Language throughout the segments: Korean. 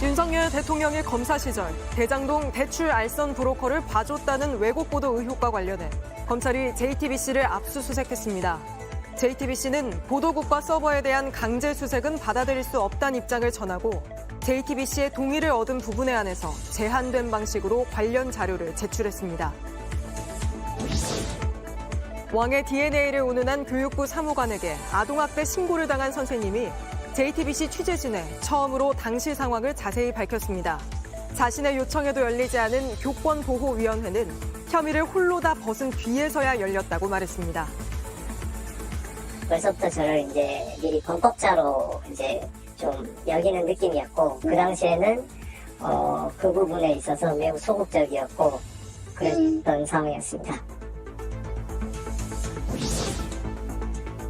윤석열 대통령의 검사 시절 대장동 대출 알선 브로커를 봐줬다는 왜곡 보도 의혹과 관련해 검찰이 JTBC를 압수수색했습니다. JTBC는 보도국과 서버에 대한 강제 수색은 받아들일 수 없다는 입장을 전하고 JTBC의 동의를 얻은 부분에 한해서 제한된 방식으로 관련 자료를 제출했습니다. 왕의 DNA를 운운한 교육부 사무관에게 아동학대 신고를 당한 선생님이 JTBC 취재진에 처음으로 당시 상황을 자세히 밝혔습니다. 자신의 요청에도 열리지 않은 교권보호위원회는 혐의를 홀로 다 벗은 뒤에서야 열렸다고 말했습니다. 벌써부터 저를 미리 범법자로 좀 여기는 느낌이었고, 그 당시에는 그 부분에 있어서 매우 소극적이었고 그랬던 상황이었습니다.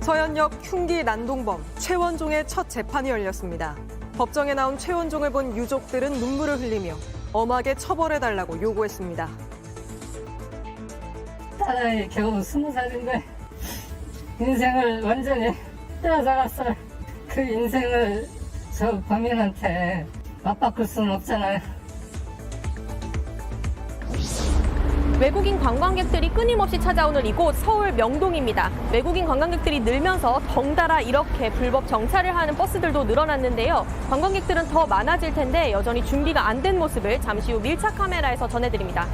서현역 흉기 난동범 최원종의 첫 재판이 열렸습니다. 법정에 나온 최원종을 본 유족들은 눈물을 흘리며 엄하게 처벌해달라고 요구했습니다. 딸아이 겨우 20살인데 인생을 완전히 떼어잡았어요. 그 인생을 저 범인한테 맞바꿀 수는 없잖아요. 외국인 관광객들이 끊임없이 찾아오는 이곳 서울 명동입니다. 외국인 관광객들이 늘면서 덩달아 이렇게 불법 정차를 하는 버스들도 늘어났는데요. 관광객들은 더 많아질 텐데 여전히 준비가 안 된 모습을 잠시 후 밀착 카메라에서 전해드립니다.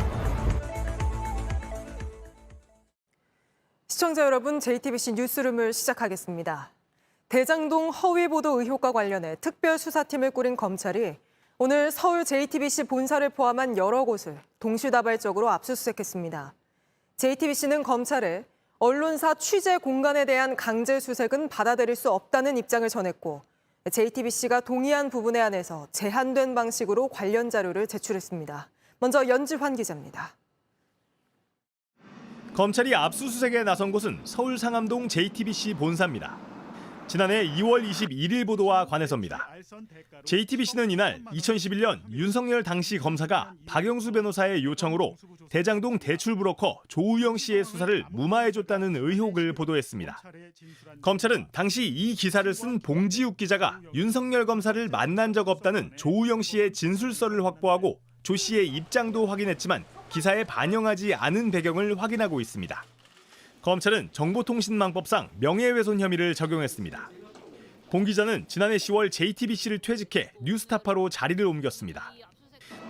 시청자 여러분, JTBC 뉴스룸을 시작하겠습니다. 대장동 허위 보도 의혹과 관련해 특별수사팀을 꾸린 검찰이 오늘 서울 JTBC 본사를 포함한 여러 곳을 동시다발적으로 압수수색했습니다. JTBC는 검찰에 언론사 취재 공간에 대한 강제 수색은 받아들일 수 없다는 입장을 전했고, JTBC가 동의한 부분에 한해서 제한된 방식으로 관련 자료를 제출했습니다. 먼저 연지환 기자입니다. 검찰이 압수수색에 나선 곳은 서울 상암동 JTBC 본사입니다. 지난해 2월 21일 보도와 관해서입니다. JTBC는 이날 2011년 윤석열 당시 검사가 박영수 변호사의 요청으로 대장동 대출 브로커 조우영 씨의 수사를 무마해줬다는 의혹을 보도했습니다. 검찰은 당시 이 기사를 쓴 봉지욱 기자가 윤석열 검사를 만난 적 없다는 조우영 씨의 진술서를 확보하고 조 씨의 입장도 확인했지만 기사에 반영하지 않은 배경을 확인하고 있습니다. 검찰은 정보통신망법상 명예훼손 혐의를 적용했습니다. 공 기자는 지난해 10월 JTBC를 퇴직해 뉴스타파로 자리를 옮겼습니다.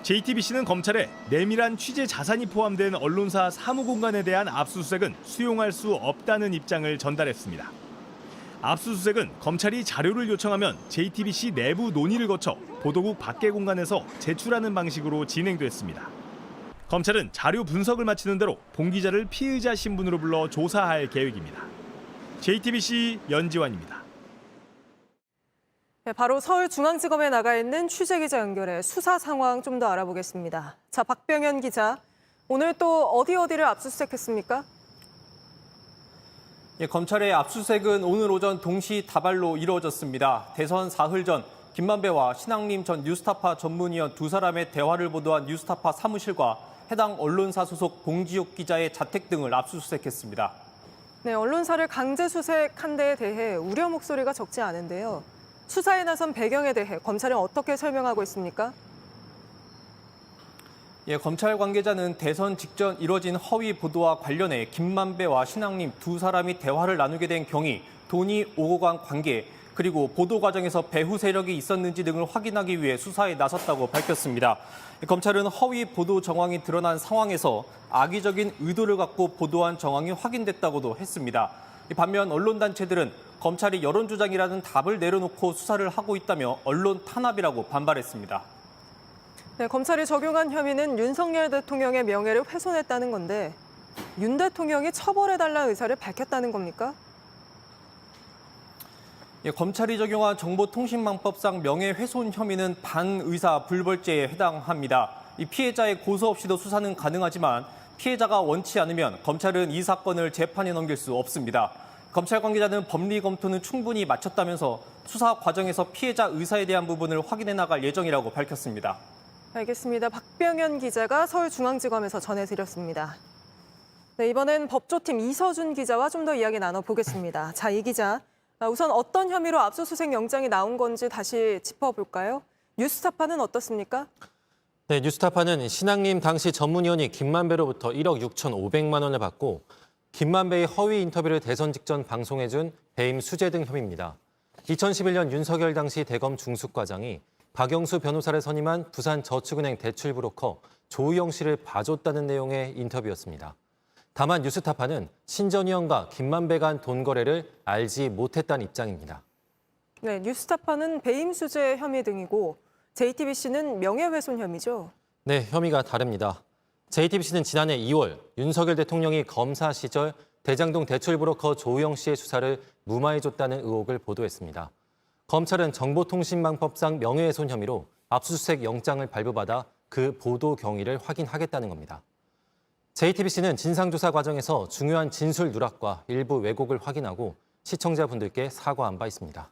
JTBC는 검찰에 내밀한 취재 자산이 포함된 언론사 사무공간에 대한 압수수색은 수용할 수 없다는 입장을 전달했습니다. 압수수색은 검찰이 자료를 요청하면 JTBC 내부 논의를 거쳐 보도국 밖의 공간에서 제출하는 방식으로 진행됐습니다. 검찰은 자료 분석을 마치는 대로 봉 기자를 피의자 신분으로 불러 조사할 계획입니다. JTBC 연지환입니다. 네, 바로 서울중앙지검에 나가 있는 취재기자 연결해 수사 상황 좀 더 알아보겠습니다. 자, 박병현 기자, 오늘 또 어디를 압수수색했습니까? 검찰의 압수수색은 오늘 오전 동시다발로 이루어졌습니다. 대선 사흘 전 김만배와 신앙림 전 뉴스타파 전문위원 두 사람의 대화를 보도한 뉴스타파 사무실과 해당 언론사 소속 봉지욱 기자의 자택 등을 압수수색했습니다. 네, 언론사를 강제 수색한 데에 대해 우려 목소리가 적지 않은데요. 수사에 나선 배경에 대해 검찰은 어떻게 설명하고 있습니까? 검찰 관계자는 대선 직전 이뤄진 허위 보도와 관련해 김만배와 신앙림 두 사람이 대화를 나누게 된 경위, 돈이 오고 간 관계, 그리고 보도 과정에서 배후 세력이 있었는지 등을 확인하기 위해 수사에 나섰다고 밝혔습니다. 검찰은 허위 보도 정황이 드러난 상황에서 악의적인 의도를 갖고 보도한 정황이 확인됐다고도 했습니다. 반면 언론단체들은 검찰이 여론조작이라는 답을 내려놓고 수사를 하고 있다며 언론 탄압이라고 반발했습니다. 네, 검찰이 적용한 혐의는 윤석열 대통령의 명예를 훼손했다는 건데 윤 대통령이 처벌해달라는 의사를 밝혔다는 겁니까? 검찰이 적용한 정보통신망법상 명예훼손 혐의는 반의사 불벌죄에 해당합니다. 이 피해자의 고소 없이도 수사는 가능하지만 피해자가 원치 않으면 검찰은 이 사건을 재판에 넘길 수 없습니다. 검찰 관계자는 법리 검토는 충분히 마쳤다면서 수사 과정에서 피해자 의사에 대한 부분을 확인해 나갈 예정이라고 밝혔습니다. 알겠습니다. 박병현 기자가 서울중앙지검에서 전해드렸습니다. 네, 이번엔 법조팀 이서준 기자와 좀 더 이야기 나눠보겠습니다. 자, 이 기자, 우선 어떤 혐의로 압수수색 영장이 나온 건지 다시 짚어볼까요? 뉴스타파는 어떻습니까? 네, 뉴스타파는 신앙님 당시 전문위원이 김만배로부터 1억 6,500만 원을 받고 김만배의 허위 인터뷰를 대선 직전 방송해준 배임 수재 등 혐의입니다. 2011년 윤석열 당시 대검 중수과장이 박영수 변호사를 선임한 부산저축은행 대출브로커 조우영 씨를 봐줬다는 내용의 인터뷰였습니다. 다만 뉴스타파는 신 전 의원과 김만배 간 돈 거래를 알지 못했다는 입장입니다. 네, 뉴스타파는 배임 수재 혐의 등이고 JTBC는 명예훼손 혐의죠. 네, 혐의가 다릅니다. JTBC는 지난해 2월 윤석열 대통령이 검사 시절 대장동 대출브로커 조우영 씨의 수사를 무마해줬다는 의혹을 보도했습니다. 검찰은 정보통신망법상 명예훼손 혐의로 압수수색 영장을 발부받아 그 보도 경위를 확인하겠다는 겁니다. JTBC는 진상조사 과정에서 중요한 진술 누락과 일부 왜곡을 확인하고 시청자분들께 사과한 바 있습니다.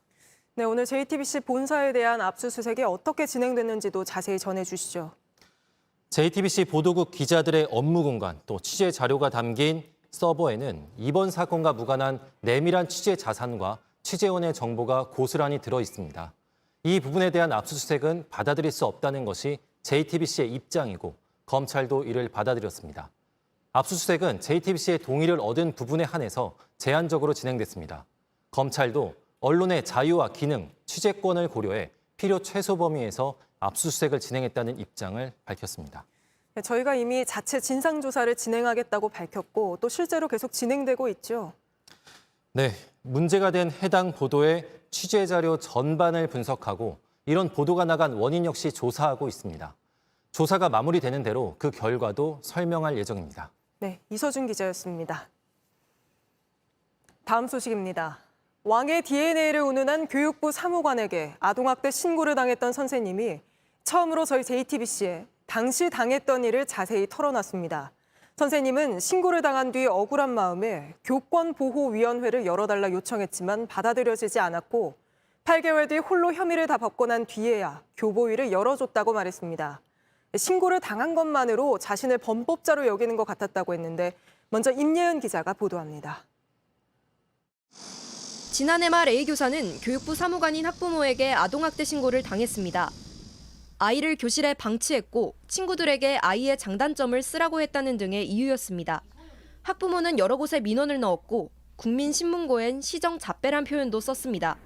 네, 오늘 JTBC 본사에 대한 압수수색이 어떻게 진행됐는지도 자세히 전해주시죠. JTBC 보도국 기자들의 업무 공간 또 취재 자료가 담긴 서버에는 이번 사건과 무관한 내밀한 취재 자산과 취재원의 정보가 고스란히 들어 있습니다. 이 부분에 대한 압수수색은 받아들일 수 없다는 것이 JTBC의 입장이고 검찰도 이를 받아들였습니다. 압수수색은 JTBC의 동의를 얻은 부분에 한해서 제한적으로 진행됐습니다. 검찰도 언론의 자유와 기능, 취재권을 고려해 필요 최소 범위에서 압수수색을 진행했다는 입장을 밝혔습니다. 네, 저희가 이미 자체 진상조사를 진행하겠다고 밝혔고 또 실제로 계속 진행되고 있죠. 네, 문제가 된 해당 보도의 취재 자료 전반을 분석하고 이런 보도가 나간 원인 역시 조사하고 있습니다. 조사가 마무리되는 대로 그 결과도 설명할 예정입니다. 네, 이서준 기자였습니다. 다음 소식입니다. 왕의 DNA를 운운한 교육부 사무관에게 아동학대 신고를 당했던 선생님이 처음으로 저희 JTBC에 당시 당했던 일을 자세히 털어놨습니다. 선생님은 신고를 당한 뒤 억울한 마음에 교권보호위원회를 열어달라 요청했지만 받아들여지지 않았고 8개월 뒤 홀로 혐의를 다 벗고 난 뒤에야 교보위를 열어줬다고 말했습니다. 신고를 당한 것만으로 자신을 범법자로 여기는 것 같았다고 했는데 먼저 임예은 기자가 보도합니다. 지난해 말 A 교사는 교육부 사무관인 학부모에게 아동학대 신고를 당했습니다. 아이를 교실에 방치했고 친구들에게 아이의 장단점을 쓰라고 했다는 등의 이유였습니다. 학부모는 여러 곳에 민원을 넣었고 국민신문고엔 시정잡배란 표현도 썼습니다.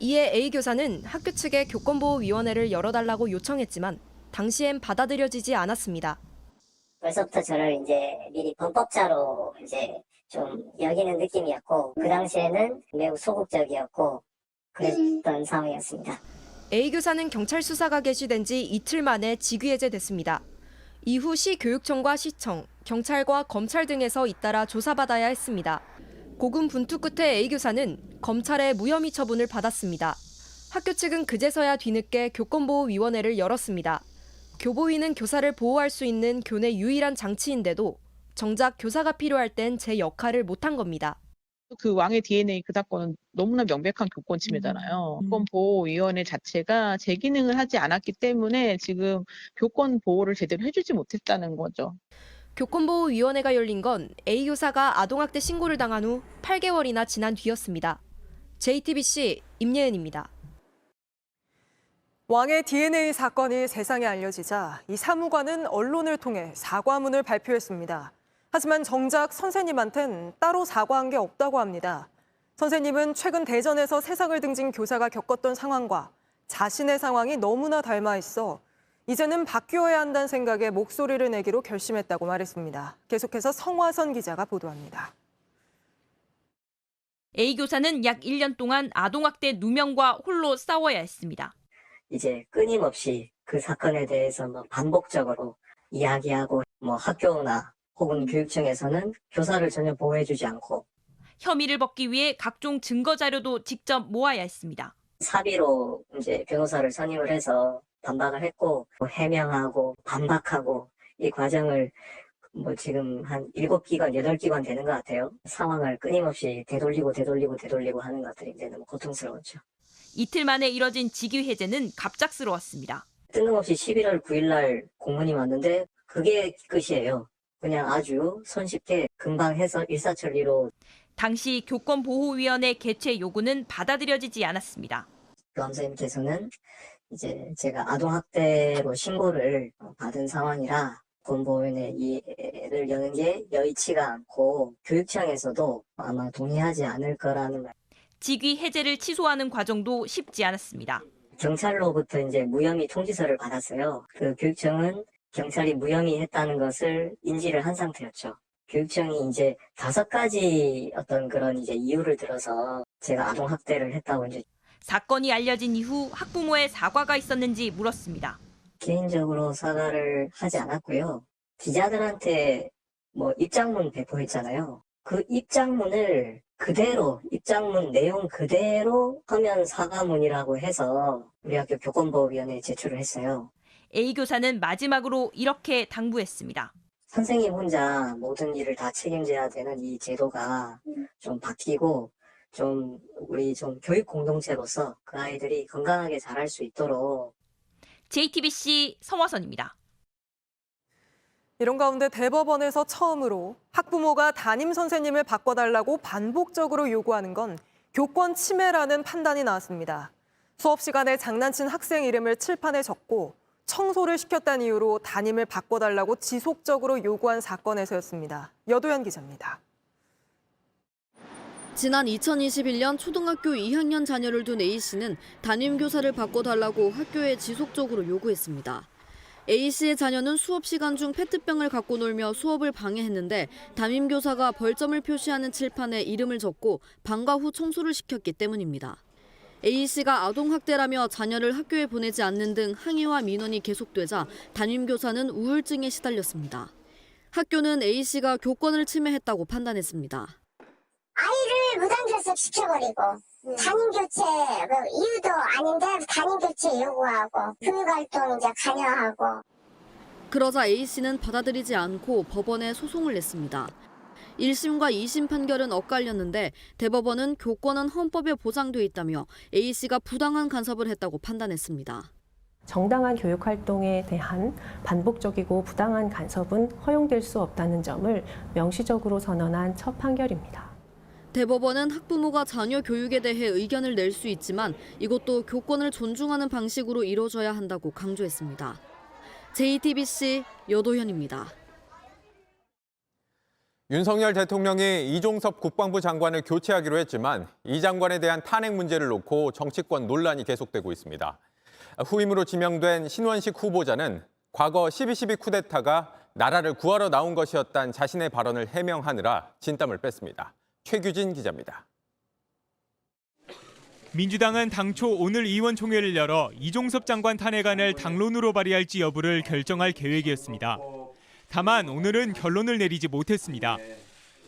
이에 A 교사는 학교 측에 교권보호위원회를 열어달라고 요청했지만 당시엔 받아들여지지 않았습니다. 벌써부터 저를 이제 미리 범법자로 이제 좀 여기는 느낌이었고 그 당시에는 매우 소극적이었고 그랬던 상황이었습니다. A 교사는 경찰 수사가 개시된 지 이틀 만에 직위해제됐습니다. 이후 시교육청과 시청, 경찰과 검찰 등에서 잇따라 조사받아야 했습니다. 고군 분투 끝에 A 교사는 검찰의 무혐의 처분을 받았습니다. 학교 측은 그제서야 뒤늦게 교권보호위원회를 열었습니다. 교보위는 교사를 보호할 수 있는 교내 유일한 장치인데도 정작 교사가 필요할 땐 제 역할을 못한 겁니다. 그 왕의 DNA 그 사건은 너무나 명백한 교권 침해잖아요. 교권보호위원회 자체가 제 기능을 하지 않았기 때문에 지금 교권 보호를 제대로 해주지 못했다는 거죠. 교권보호위원회가 열린 건 A 교사가 아동학대 신고를 당한 후 8개월이나 지난 뒤였습니다. JTBC 임예은입니다. 왕의 DNA 사건이 세상에 알려지자 이 사무관은 언론을 통해 사과문을 발표했습니다. 하지만 정작 선생님한텐 따로 사과한 게 없다고 합니다. 선생님은 최근 대전에서 세상을 등진 교사가 겪었던 상황과 자신의 상황이 너무나 닮아 있어 이제는 바뀌어야 한다는 생각에 목소리를 내기로 결심했다고 말했습니다. 계속해서 성화선 기자가 보도합니다. A 교사는 약 1년 동안 아동학대 누명과 홀로 싸워야 했습니다. 이제 끊임없이 그 사건에 대해서 반복적으로 이야기하고 학교나 혹은 교육청에서는 교사를 전혀 보호해주지 않고 혐의를 벗기 위해 각종 증거 자료도 직접 모아야 했습니다. 사비로 이제 변호사를 선임을 해서 반박을 했고 해명하고 반박하고 이 과정을 지금 한 7기관, 8기관 되는 것 같아요. 상황을 끊임없이 되돌리고 하는 것들이 이제 너무 고통스러웠죠. 이틀 만에 이뤄진 직위 해제는 갑작스러웠습니다. 뜬금없이 11월 9일 날 공문이 왔는데 그게 끝이에요. 그냥 아주 손쉽게 금방 해서 일사천리로. 당시 교권보호위원회 개최 요구는 받아들여지지 않았습니다. 교감선생님께서는 이제 제가 아동학대로 신고를 받은 상황이라 권보위원회 이를 여는 게 여의치가 않고 교육청에서도 아마 동의하지 않을 거라는 말. 직위 해제를 취소하는 과정도 쉽지 않았습니다. 경찰로부터 이제 무혐의 통지서를 받았어요. 그 교육청은 경찰이 무혐의했다는 것을 인지를 한 상태였죠. 교육청이 이제 5가지 어떤 그런 이제 이유를 들어서 제가 아동학대를 했다고 이제 사건이 알려진 이후 학부모의 사과가 있었는지 물었습니다. 개인적으로 사과를 하지 않았고요. 기자들한테 뭐 입장문 배포했잖아요. 그 입장문을 그대로, 입장문 내용 그대로 서면 사과문이라고 해서 우리 학교 교권보호위원회에 제출을 했어요. A 교사는 마지막으로 이렇게 당부했습니다. 선생님 혼자 모든 일을 다 책임져야 되는 이 제도가 좀 바뀌고 좀 우리 좀 교육 공동체로서 그 아이들이 건강하게 자랄 수 있도록. JTBC 성화선입니다. 이런 가운데 대법원에서 처음으로 학부모가 담임 선생님을 바꿔달라고 반복적으로 요구하는 건 교권 침해라는 판단이 나왔습니다. 수업 시간에 장난친 학생 이름을 칠판에 적고 청소를 시켰다는 이유로 담임을 바꿔달라고 지속적으로 요구한 사건에서였습니다. 여도현 기자입니다. 지난 2021년 초등학교 2학년 자녀를 둔 A씨는 담임교사를 바꿔달라고 학교에 지속적으로 요구했습니다. A씨의 자녀는 수업 시간 중 페트병을 갖고 놀며 수업을 방해했는데 담임교사가 벌점을 표시하는 칠판에 이름을 적고 방과 후 청소를 시켰기 때문입니다. A씨가 아동학대라며 자녀를 학교에 보내지 않는 등 항의와 민원이 계속되자 담임교사는 우울증에 시달렸습니다. 학교는 A씨가 교권을 침해했다고 판단했습니다. 아이를 무단결석 시켜버리고 담임교체 이유도 아닌데 담임교체 요구하고 교육활동 이제 관여하고. 그러자 A씨는 받아들이지 않고 법원에 소송을 냈습니다. 1심과 2심 판결은 엇갈렸는데 대법원은 교권은 헌법에 보장돼 있다며 A씨가 부당한 간섭을 했다고 판단했습니다. 정당한 교육 활동에 대한 반복적이고 부당한 간섭은 허용될 수 없다는 점을 명시적으로 선언한 첫 판결입니다. 대법원은 학부모가 자녀 교육에 대해 의견을 낼 수 있지만 이것도 교권을 존중하는 방식으로 이루어져야 한다고 강조했습니다. JTBC 여도현입니다. 윤석열 대통령이 이종섭 국방부 장관을 교체하기로 했지만 이 장관에 대한 탄핵 문제를 놓고 정치권 논란이 계속되고 있습니다. 후임으로 지명된 신원식 후보자는 과거 12.12 쿠데타가 나라를 구하러 나온 것이었다는 자신의 발언을 해명하느라 진땀을 뺐습니다. 최규진 기자입니다. 민주당은 당초 오늘 의원총회를 열어 이종섭 장관 탄핵안을 당론으로 발의할지 여부를 결정할 계획이었습니다. 다만 오늘은 결론을 내리지 못했습니다.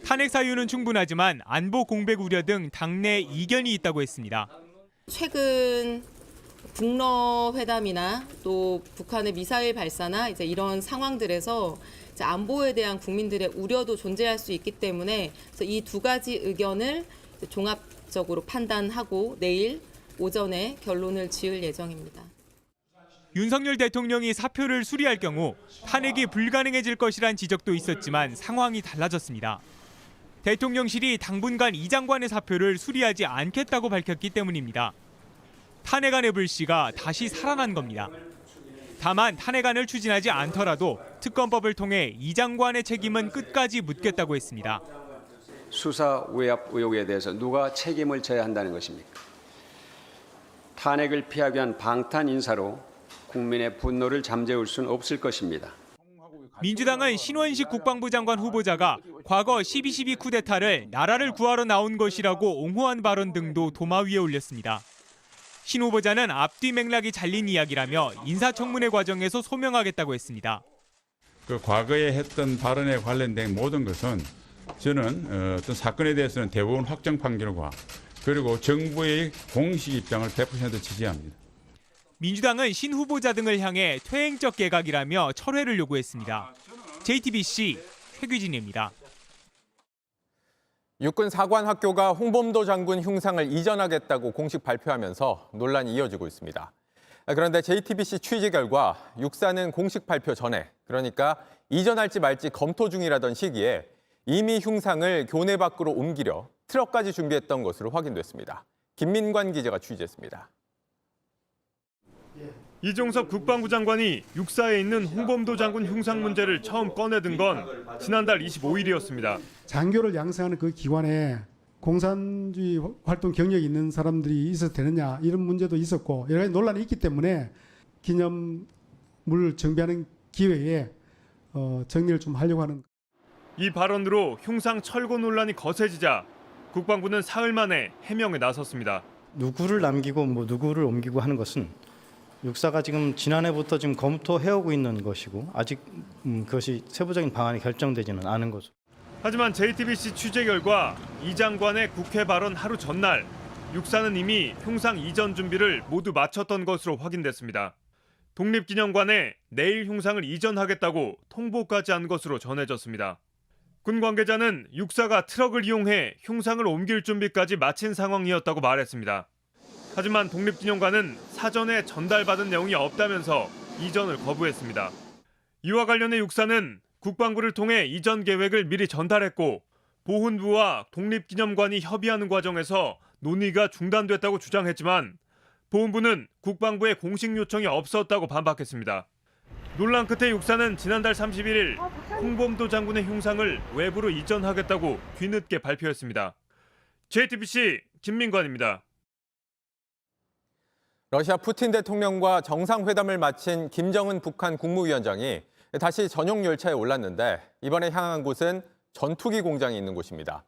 탄핵 사유는 충분하지만 안보 공백 우려 등 당내 이견이 있다고 했습니다. 최근 북러 회담이나 또 북한의 미사일 발사나 이제 이런 상황들에서 안보에 대한 국민들의 우려도 존재할 수 있기 때문에 이 두 가지 의견을 종합적으로 판단하고 내일 오전에 결론을 지을 예정입니다. 윤석열 대통령이 사표를 수리할 경우 탄핵이 불가능해질 것이란 지적도 있었지만 상황이 달라졌습니다. 대통령실이 당분간 이 장관의 사표를 수리하지 않겠다고 밝혔기 때문입니다. 탄핵안의 불씨가 다시 살아난 겁니다. 다만 탄핵안을 추진하지 않더라도 특검법을 통해 이 장관의 책임은 끝까지 묻겠다고 했습니다. 수사 외압 의혹에 대해서 누가 책임을 져야 한다는 것입니까? 탄핵을 피하기 위한 방탄 인사로 국민의 분노를 잠재울 수는 없을 것입니다. 민주당은 신원식 국방부 장관 후보자가 과거 12.12 쿠데타를 나라를 구하러 나온 것이라고 옹호한 발언 등도 도마 위에 올렸습니다. 신 후보자는 앞뒤 맥락이 잘린 이야기라며 인사청문회 과정에서 소명하겠다고 했습니다. 그 과거에 했던 발언에 관련된 모든 것은 저는 어떤 사건에 대해서는 대법원 확정 판결과 그리고 정부의 공식 입장을 100% 지지합니다. 민주당은 신 후보자 등을 향해 퇴행적 개각이라며 철회를 요구했습니다. JTBC 최규진입니다. 육군 사관학교가 홍범도 장군 흉상을 이전하겠다고 공식 발표하면서 논란이 이어지고 있습니다. 그런데 JTBC 취재 결과 육사는 공식 발표 전에, 그러니까 이전할지 말지 검토 중이라던 시기에 이미 흉상을 교내 밖으로 옮기려 트럭까지 준비했던 것으로 확인됐습니다. 김민관 기자가 취재했습니다. 이종섭 국방부 장관이 육사에 있는 홍범도 장군 흉상 문제를 처음 꺼내든 건 지난달 25일이었습니다. 장교를 양성하는 그 기관에 공산주의 활동 경력이 있는 사람들이 있어도 되느냐 이런 문제도 있었고 여러 가지 논란이 있기 때문에 기념물 정비하는 기회에 정리를 좀 하려고 하는. 이 발언으로 흉상 철거 논란이 거세지자 국방부는 사흘 만에 해명에 나섰습니다. 누구를 남기고 누구를 옮기고 하는 것은 육사가 지금 지난해부터 지금 검토해오고 있는 것이고 아직 그것이 세부적인 방안이 결정되지는 않은 거죠. 하지만 JTBC 취재 결과 이 장관의 국회 발언 하루 전날 육사는 이미 흉상 이전 준비를 모두 마쳤던 것으로 확인됐습니다. 독립기념관에 내일 흉상을 이전하겠다고 통보까지 한 것으로 전해졌습니다. 군 관계자는 육사가 트럭을 이용해 흉상을 옮길 준비까지 마친 상황이었다고 말했습니다. 하지만 독립기념관은 사전에 전달받은 내용이 없다면서 이전을 거부했습니다. 이와 관련해 육사는 국방부를 통해 이전 계획을 미리 전달했고 보훈부와 독립기념관이 협의하는 과정에서 논의가 중단됐다고 주장했지만 보훈부는 국방부의 공식 요청이 없었다고 반박했습니다. 논란 끝에 육사는 지난달 31일 홍범도 장군의 흉상을 외부로 이전하겠다고 뒤늦게 발표했습니다. JTBC 김민관입니다. 러시아 푸틴 대통령과 정상회담을 마친 김정은 북한 국무위원장이 다시 전용 열차에 올랐는데 이번에 향한 곳은 전투기 공장이 있는 곳입니다.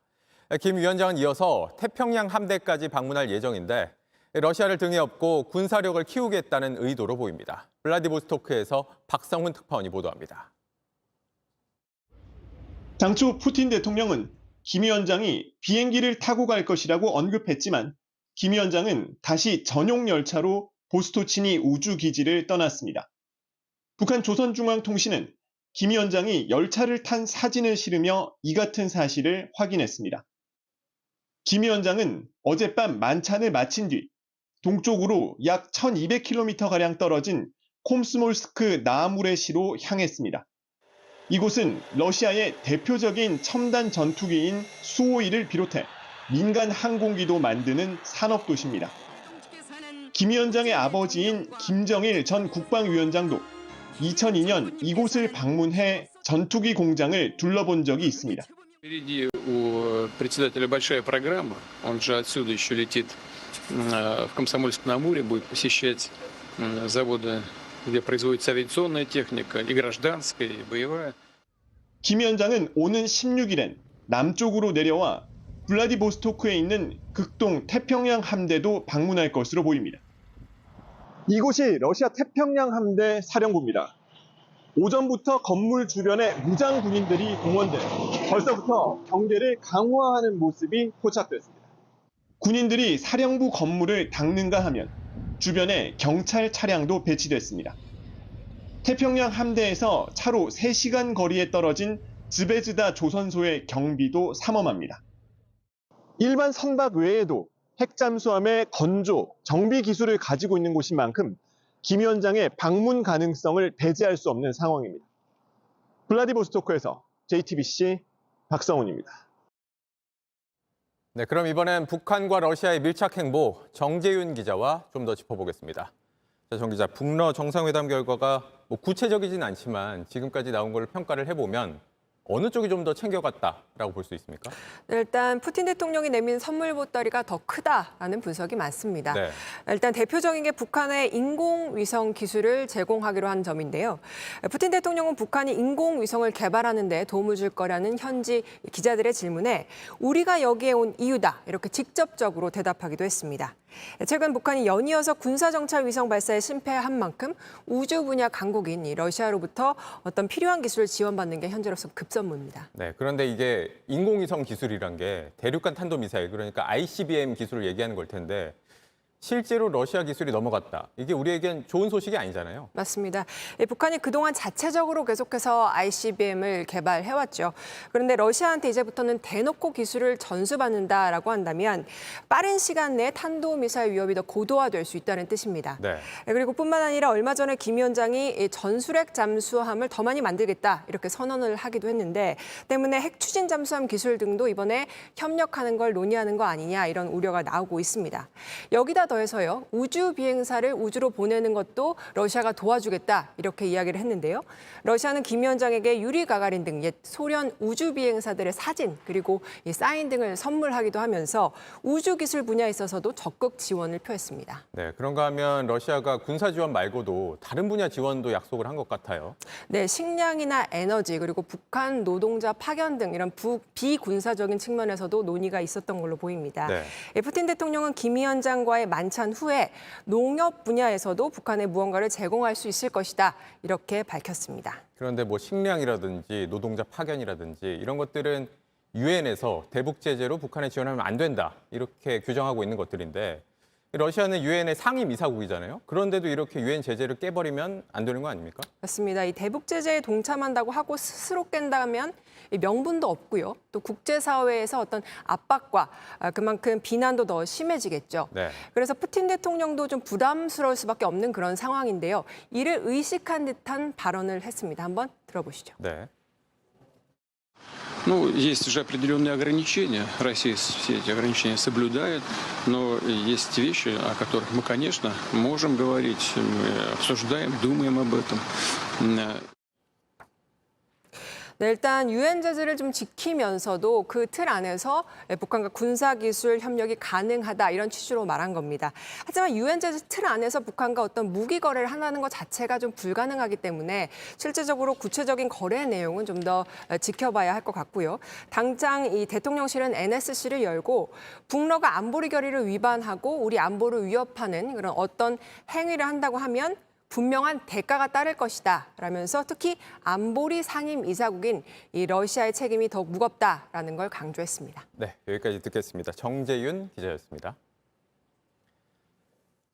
김 위원장은 이어서 태평양 함대까지 방문할 예정인데 러시아를 등에 업고 군사력을 키우겠다는 의도로 보입니다. 블라디보스토크에서 박성훈 특파원이 보도합니다. 당초 푸틴 대통령은 김 위원장이 비행기를 타고 갈 것이라고 언급했지만 김 위원장은 다시 전용 열차로 보스토치니 우주기지를 떠났습니다. 북한 조선중앙통신은 김 위원장이 열차를 탄 사진을 실으며 이 같은 사실을 확인했습니다. 김 위원장은 어젯밤 만찬을 마친 뒤 동쪽으로 약 1200km가량 떨어진 콤스몰스크 나아무레시로 향했습니다. 이곳은 러시아의 대표적인 첨단 전투기인 수-52를 비롯해 민간 항공기도 만드는 산업도시입니다. 김 위원장의 아버지인 김정일 전 국방위원장도 2002년 이곳을 방문해 전투기 공장을 둘러본 적이 있습니다. Впереди у председателя большая программа. Он же отсюда еще летит в Комсомольск-на-Амуре, будет посещать заводы, где производится авиационная техника, и гражданская, и боевая. 김 위원장은 오는 16일엔 남쪽으로 내려와 블라디보스토크에 있는 극동 태평양 함대도 방문할 것으로 보입니다. 이곳이 러시아 태평양 함대 사령부입니다. 오전부터 건물 주변에 무장 군인들이 동원돼 벌써부터 경계를 강화하는 모습이 포착됐습니다. 군인들이 사령부 건물을 닦는가 하면 주변에 경찰 차량도 배치됐습니다. 태평양 함대에서 차로 3시간 거리에 떨어진 즈베즈다 조선소의 경비도 삼엄합니다. 일반 선박 외에도 핵잠수함의 건조, 정비 기술을 가지고 있는 곳인 만큼 김 위원장의 방문 가능성을 배제할 수 없는 상황입니다. 블라디보스토크에서 JTBC 박성훈입니다. 네, 그럼 이번엔 북한과 러시아의 밀착 행보 정재윤 기자와 좀 더 짚어보겠습니다. 자, 정 기자, 북러 정상회담 결과가 구체적이진 않지만 지금까지 나온 걸 평가를 해보면 어느 쪽이 좀 더 챙겨갔다라고 볼 수 있습니까? 네, 일단 푸틴 대통령이 내민 선물 보따리가 더 크다라는 분석이 많습니다. 네. 일단 대표적인 게 북한의 인공위성 기술을 제공하기로 한 점인데요. 푸틴 대통령은 북한이 인공위성을 개발하는 데 도움을 줄 거라는 현지 기자들의 질문에 우리가 여기에 온 이유다 이렇게 직접적으로 대답하기도 했습니다. 최근 북한이 연이어서 군사정찰 위성 발사에 실패한 만큼 우주 분야 강국인 러시아로부터 어떤 필요한 기술을 지원받는 게 현재로서 급선무입니다. 네, 그런데 이게 인공위성 기술이란 게 대륙간 탄도미사일, 그러니까 ICBM 기술을 얘기하는 걸 텐데 실제로 러시아 기술이 넘어갔다. 이게 우리에겐 좋은 소식이 아니잖아요. 맞습니다. 북한이 그동안 자체적으로 계속해서 ICBM을 개발해왔죠. 그런데 러시아한테 이제부터는 대놓고 기술을 전수받는다라고 한다면 빠른 시간 내에 탄도미사일 위협이 더 고도화될 수 있다는 뜻입니다. 네. 그리고 뿐만 아니라 얼마 전에 김 위원장이 전술핵 잠수함을 더 많이 만들겠다 이렇게 선언을 하기도 했는데 때문에 핵 추진 잠수함 기술 등도 이번에 협력하는 걸 논의하는 거 아니냐 이런 우려가 나오고 있습니다. 여기다 거기다 더해서요. 우주 비행사를 우주로 보내는 것도 러시아가 도와주겠다 이렇게 이야기를 했는데요. 러시아는 김 위원장에게 유리 가가린 등 옛 소련 우주 비행사들의 사진 그리고 이 사인 등을 선물하기도 하면서 우주 기술 분야에 있어서도 적극 지원을 표했습니다. 네, 그런가 하면 러시아가 군사 지원 말고도 다른 분야 지원도 약속을 한 것 같아요. 네, 식량이나 에너지 그리고 북한 노동자 파견 등 이런 비군사적인 측면에서도 논의가 있었던 걸로 보입니다. 네. 푸틴 대통령은 김 위원장과의 만찬 후에 농업 분야에서도 북한에 무언가를 제공할 수 있을 것이다 이렇게 밝혔습니다. 그런데 뭐 식량이라든지 노동자 파견이라든지 이런 것들은 유엔에서 대북 제재로 북한에 지원하면 안 된다 이렇게 규정하고 있는 것들인데 러시아는 유엔의 상임 이사국이잖아요. 그런데도 이렇게 유엔 제재를 깨버리면 안 되는 거 아닙니까? 맞습니다. 이 대북 제재에 동참한다고 하고 스스로 깬다면 명분도 없고요. 또 국제사회에서 어떤 압박과 그만큼 비난도 더 심해지겠죠. 네. 그래서 푸틴 대통령도 좀 부담스러울 수밖에 없는 그런 상황인데요. 이를 의식한 듯한 발언을 했습니다. 한번 들어보시죠. 네. Ну, есть уже определенные ограничения. Россия все эти ограничения соблюдает, но есть вещи, о которых мы, конечно, можем говорить, мы обсуждаем, думаем об этом. 네, 일단 유엔 제재를 좀 지키면서도 그 틀 안에서 북한과 군사기술 협력이 가능하다 이런 취지로 말한 겁니다. 하지만 유엔 제재 틀 안에서 북한과 어떤 무기 거래를 한다는 것 자체가 좀 불가능하기 때문에 실질적으로 구체적인 거래 내용은 좀 더 지켜봐야 할 것 같고요. 당장 이 대통령실은 NSC를 열고 북러가 안보리 결의를 위반하고 우리 안보를 위협하는 그런 어떤 행위를 한다고 하면 분명한 대가가 따를 것이다 라면서 특히 안보리 상임 이사국인 이 러시아의 책임이 더욱 무겁다라는 걸 강조했습니다. 네, 여기까지 듣겠습니다. 정재윤 기자였습니다.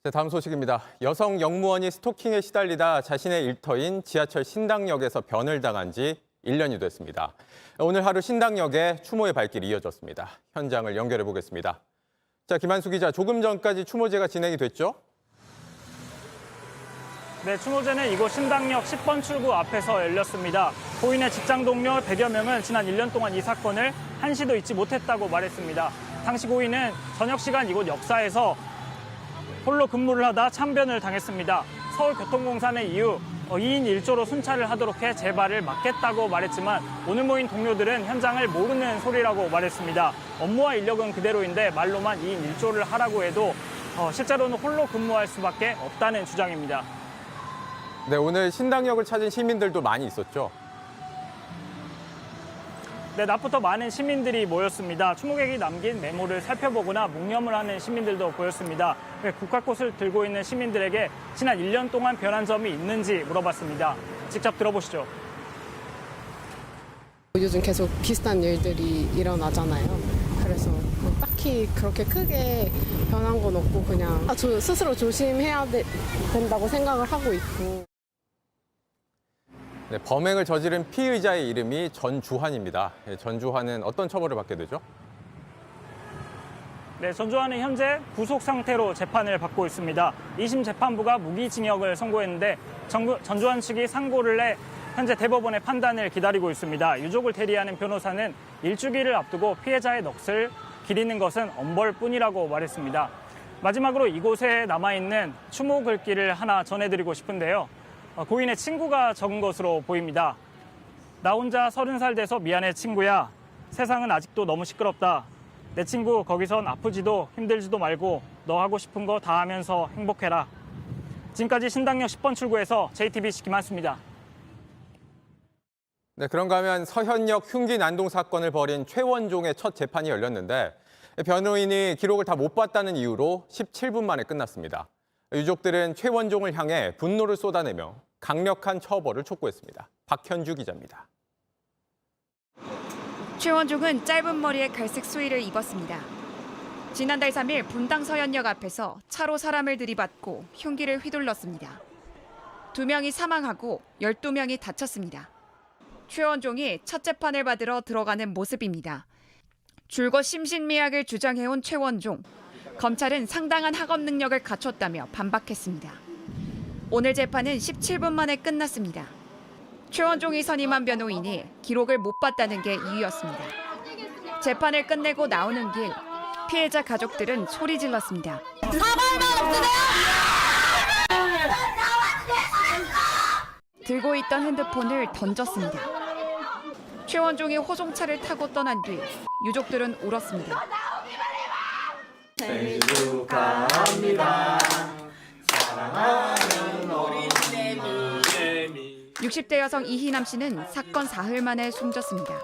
자, 다음 소식입니다. 여성 영무원이 스토킹에 시달리다 자신의 일터인 지하철 신당역에서 변을 당한 지 1년이 됐습니다. 오늘 하루 신당역에 추모의 발길이 이어졌습니다. 현장을 연결해 보겠습니다. 자, 김한수 기자, 조금 전까지 추모제가 진행이 됐죠? 네, 추모제는 이곳 신당역 10번 출구 앞에서 열렸습니다. 고인의 직장 동료 100여 명은 지난 1년 동안 이 사건을 한시도 잊지 못했다고 말했습니다. 당시 고인은 저녁 시간 이곳 역사에서 홀로 근무를 하다 참변을 당했습니다. 서울교통공사는 이후 2인 1조로 순찰을 하도록 해 재발을 막겠다고 말했지만 오늘 모인 동료들은 현장을 모르는 소리라고 말했습니다. 업무와 인력은 그대로인데 말로만 2인 1조를 하라고 해도 실제로는 홀로 근무할 수밖에 없다는 주장입니다. 네, 오늘 신당역을 찾은 시민들도 많이 있었죠? 네, 낮부터 많은 시민들이 모였습니다. 추모객이 남긴 메모를 살펴보거나 묵념을 하는 시민들도 보였습니다. 국화꽃을 들고 있는 시민들에게 지난 1년 동안 변한 점이 있는지 물어봤습니다. 직접 들어보시죠. 요즘 계속 비슷한 일들이 일어나잖아요. 그래서 뭐 딱히 그렇게 크게 변한 건 없고 그냥 저 스스로 조심해야 된다고 생각을 하고 있고. 네, 범행을 저지른 피의자의 이름이 전주환입니다. 전주환은 어떤 처벌을 받게 되죠? 네, 전주환은 현재 구속 상태로 재판을 받고 있습니다. 2심 재판부가 무기징역을 선고했는데 전주환 측이 상고를 내 현재 대법원의 판단을 기다리고 있습니다. 유족을 대리하는 변호사는 일주기를 앞두고 피해자의 넋을 기리는 것은 엄벌뿐이라고 말했습니다. 마지막으로 이곳에 남아있는 추모 글귀를 하나 전해드리고 싶은데요. 고인의 친구가 적은 것으로 보입니다. 나 혼자 30살 돼서 미안해 친구야. 세상은 아직도 너무 시끄럽다. 내 친구 거기선 아프지도 힘들지도 말고 너 하고 싶은 거 다 하면서 행복해라. 지금까지 신당역 10번 출구에서 JTBC 김한수입니다. 네, 그런가 하면 서현역 흉기 난동 사건을 벌인 최원종의 첫 재판이 열렸는데 변호인이 기록을 다 못 봤다는 이유로 17분 만에 끝났습니다. 유족들은 최원종을 향해 분노를 쏟아내며 강력한 처벌을 촉구했습니다. 박현주 기자입니다. 최원종은 짧은 머리에 갈색 수의를 입었습니다. 지난달 3일 분당 서현역 앞에서 차로 사람을 들이받고 흉기를 휘둘렀습니다. 2명이 사망하고 12명이 다쳤습니다. 최원종이 첫 재판을 받으러 들어가는 모습입니다. 줄곧 심신미약을 주장해온 최원종. 검찰은 상당한 학업 능력을 갖췄다며 반박했습니다. 오늘 재판은 17분 만에 끝났습니다. 최원종이 선임한 변호인이 기록을 못 봤다는 게 이유였습니다. 재판을 끝내고 나오는 길, 피해자 가족들은 소리 질렀습니다. 사과만 없으세요? 들고 있던 핸드폰을 던졌습니다. 최원종이 호송차를 타고 떠난 뒤 유족들은 울었습니다. 생일 축하합니다. 사랑하는 어린애미. 60대 여성 이희남 씨는 사건 사흘 만에 숨졌습니다.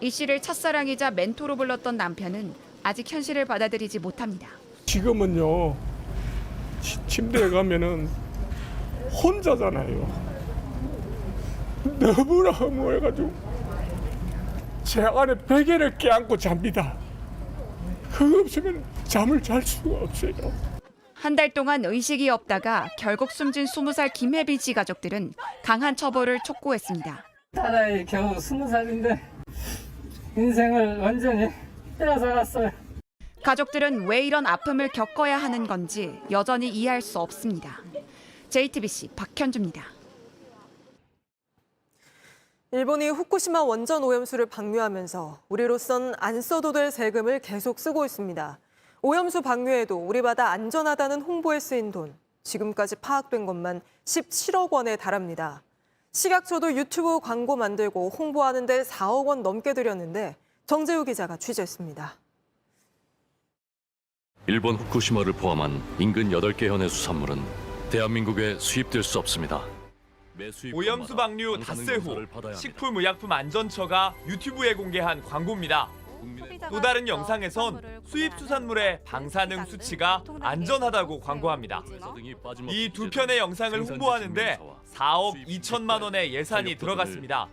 이 씨를 첫사랑이자 멘토로 불렀던 남편은 아직 현실을 받아들이지 못합니다. 지금은요, 침대에 가면은 혼자잖아요. 너무나 허무해가지고 제 안에 베개를 껴안고 잡니다. 그거 없으면 잠을 잘 수가 없어요. 한 달 동안 의식이 없다가 결국 숨진 20살 김혜빈 씨 가족들은 강한 처벌을 촉구했습니다. 딸아이 겨우 20살인데 인생을 완전히 빼앗아갔어요. 가족들은 왜 이런 아픔을 겪어야 하는 건지 여전히 이해할 수 없습니다. JTBC 박현주입니다. 일본이 후쿠시마 원전 오염수를 방류하면서 우리로선 안 써도 될 세금을 계속 쓰고 있습니다. 오염수 방류에도 우리 바다 안전하다는 홍보에 쓰인 돈, 지금까지 파악된 것만 17억 원에 달합니다. 식약처도 유튜브 광고 만들고 홍보하는 데 4억 원 넘게 들였는데 정재우 기자가 취재했습니다. 일본 후쿠시마를 포함한 인근 8개 현의 수산물은 대한민국에 수입될 수 없습니다. 오염수 방류 닷새 후 식품의약품안전처가 유튜브에 공개한 광고입니다. 또 다른 영상에선 수입 수산물의 방사능 수치가 안전하다고 광고합니다. 이 두 편의 영상을 홍보하는데 4억 2천만 원의 예산이 들어갔습니다.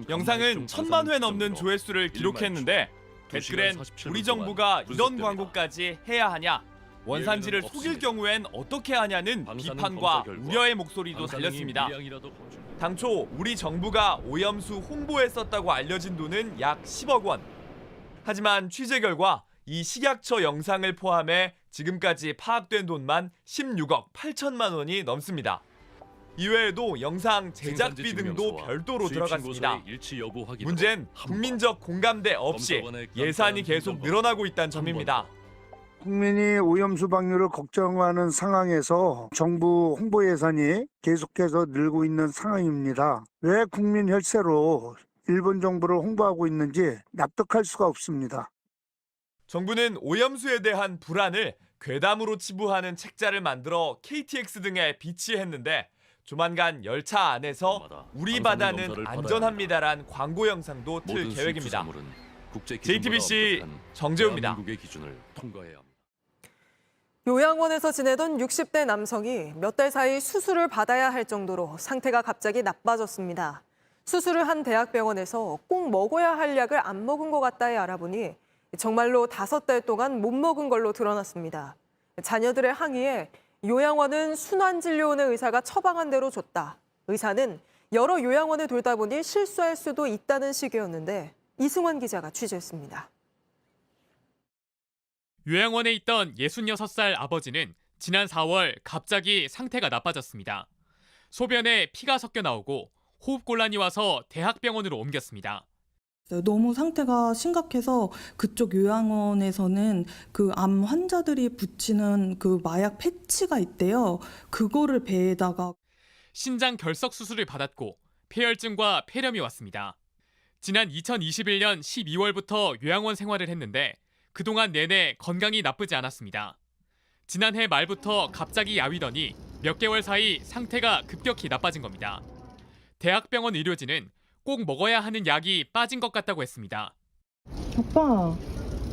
영상은 1,000만 회 넘는 조회수를 기록했는데 댓글엔 우리 정부가 이런 광고까지 해야 하냐, 원산지를 속일 경우엔 어떻게 하냐는 비판과 우려의 목소리도 달렸습니다. 당초 우리 정부가 오염수 홍보에 썼다고 알려진 돈은 약 10억 원. 하지만 취재 결과 이 식약처 영상을 포함해 지금까지 파악된 돈만 16억 8천만 원이 넘습니다. 이외에도 영상 제작비 등도 별도로 들어갔습니다. 문제는 국민적 공감대 없이 예산이 계속 늘어나고 있다는 점입니다. 국민이 오염수 방류를 걱정하는 상황에서 정부 홍보 예산이 계속해서 늘고 있는 상황입니다. 왜 국민 혈세로 일본 정부를 홍보하고 있는지 납득할 수가 없습니다. 정부는 오염수에 대한 불안을 괴담으로 치부하는 책자를 만들어 KTX 등에 비치했는데 조만간 열차 안에서 우리 바다는 안전합니다란 광고 영상도 틀 계획입니다. JTBC 정재우입니다. 요양원에서 지내던 60대 남성이 몇 달 사이 수술을 받아야 할 정도로 상태가 갑자기 나빠졌습니다. 수술을 한 대학병원에서 꼭 먹어야 할 약을 안 먹은 것 같다에 알아보니 정말로 5달 동안 못 먹은 걸로 드러났습니다. 자녀들의 항의에 요양원은 순환진료원의 의사가 처방한 대로 줬다. 의사는 여러 요양원에 돌다 보니 실수할 수도 있다는 식이었는데 이승원 기자가 취재했습니다. 요양원에 있던 66살 아버지는 지난 4월 갑자기 상태가 나빠졌습니다. 소변에 피가 섞여 나오고 호흡곤란이 와서 대학병원으로 옮겼습니다. 너무 상태가 심각해서 그쪽 요양원에서는 그 암 환자들이 붙이는 그 마약 패치가 있대요. 그거를 배에다가. 신장 결석 수술을 받았고 폐혈증과 폐렴이 왔습니다. 지난 2021년 12월부터 요양원 생활을 했는데 그동안 내내 건강이 나쁘지 않았습니다. 지난해 말부터 갑자기 야위더니 몇 개월 사이 상태가 급격히 나빠진 겁니다. 대학병원 의료진은 꼭 먹어야 하는 약이 빠진 것 같다고 했습니다. 아빠,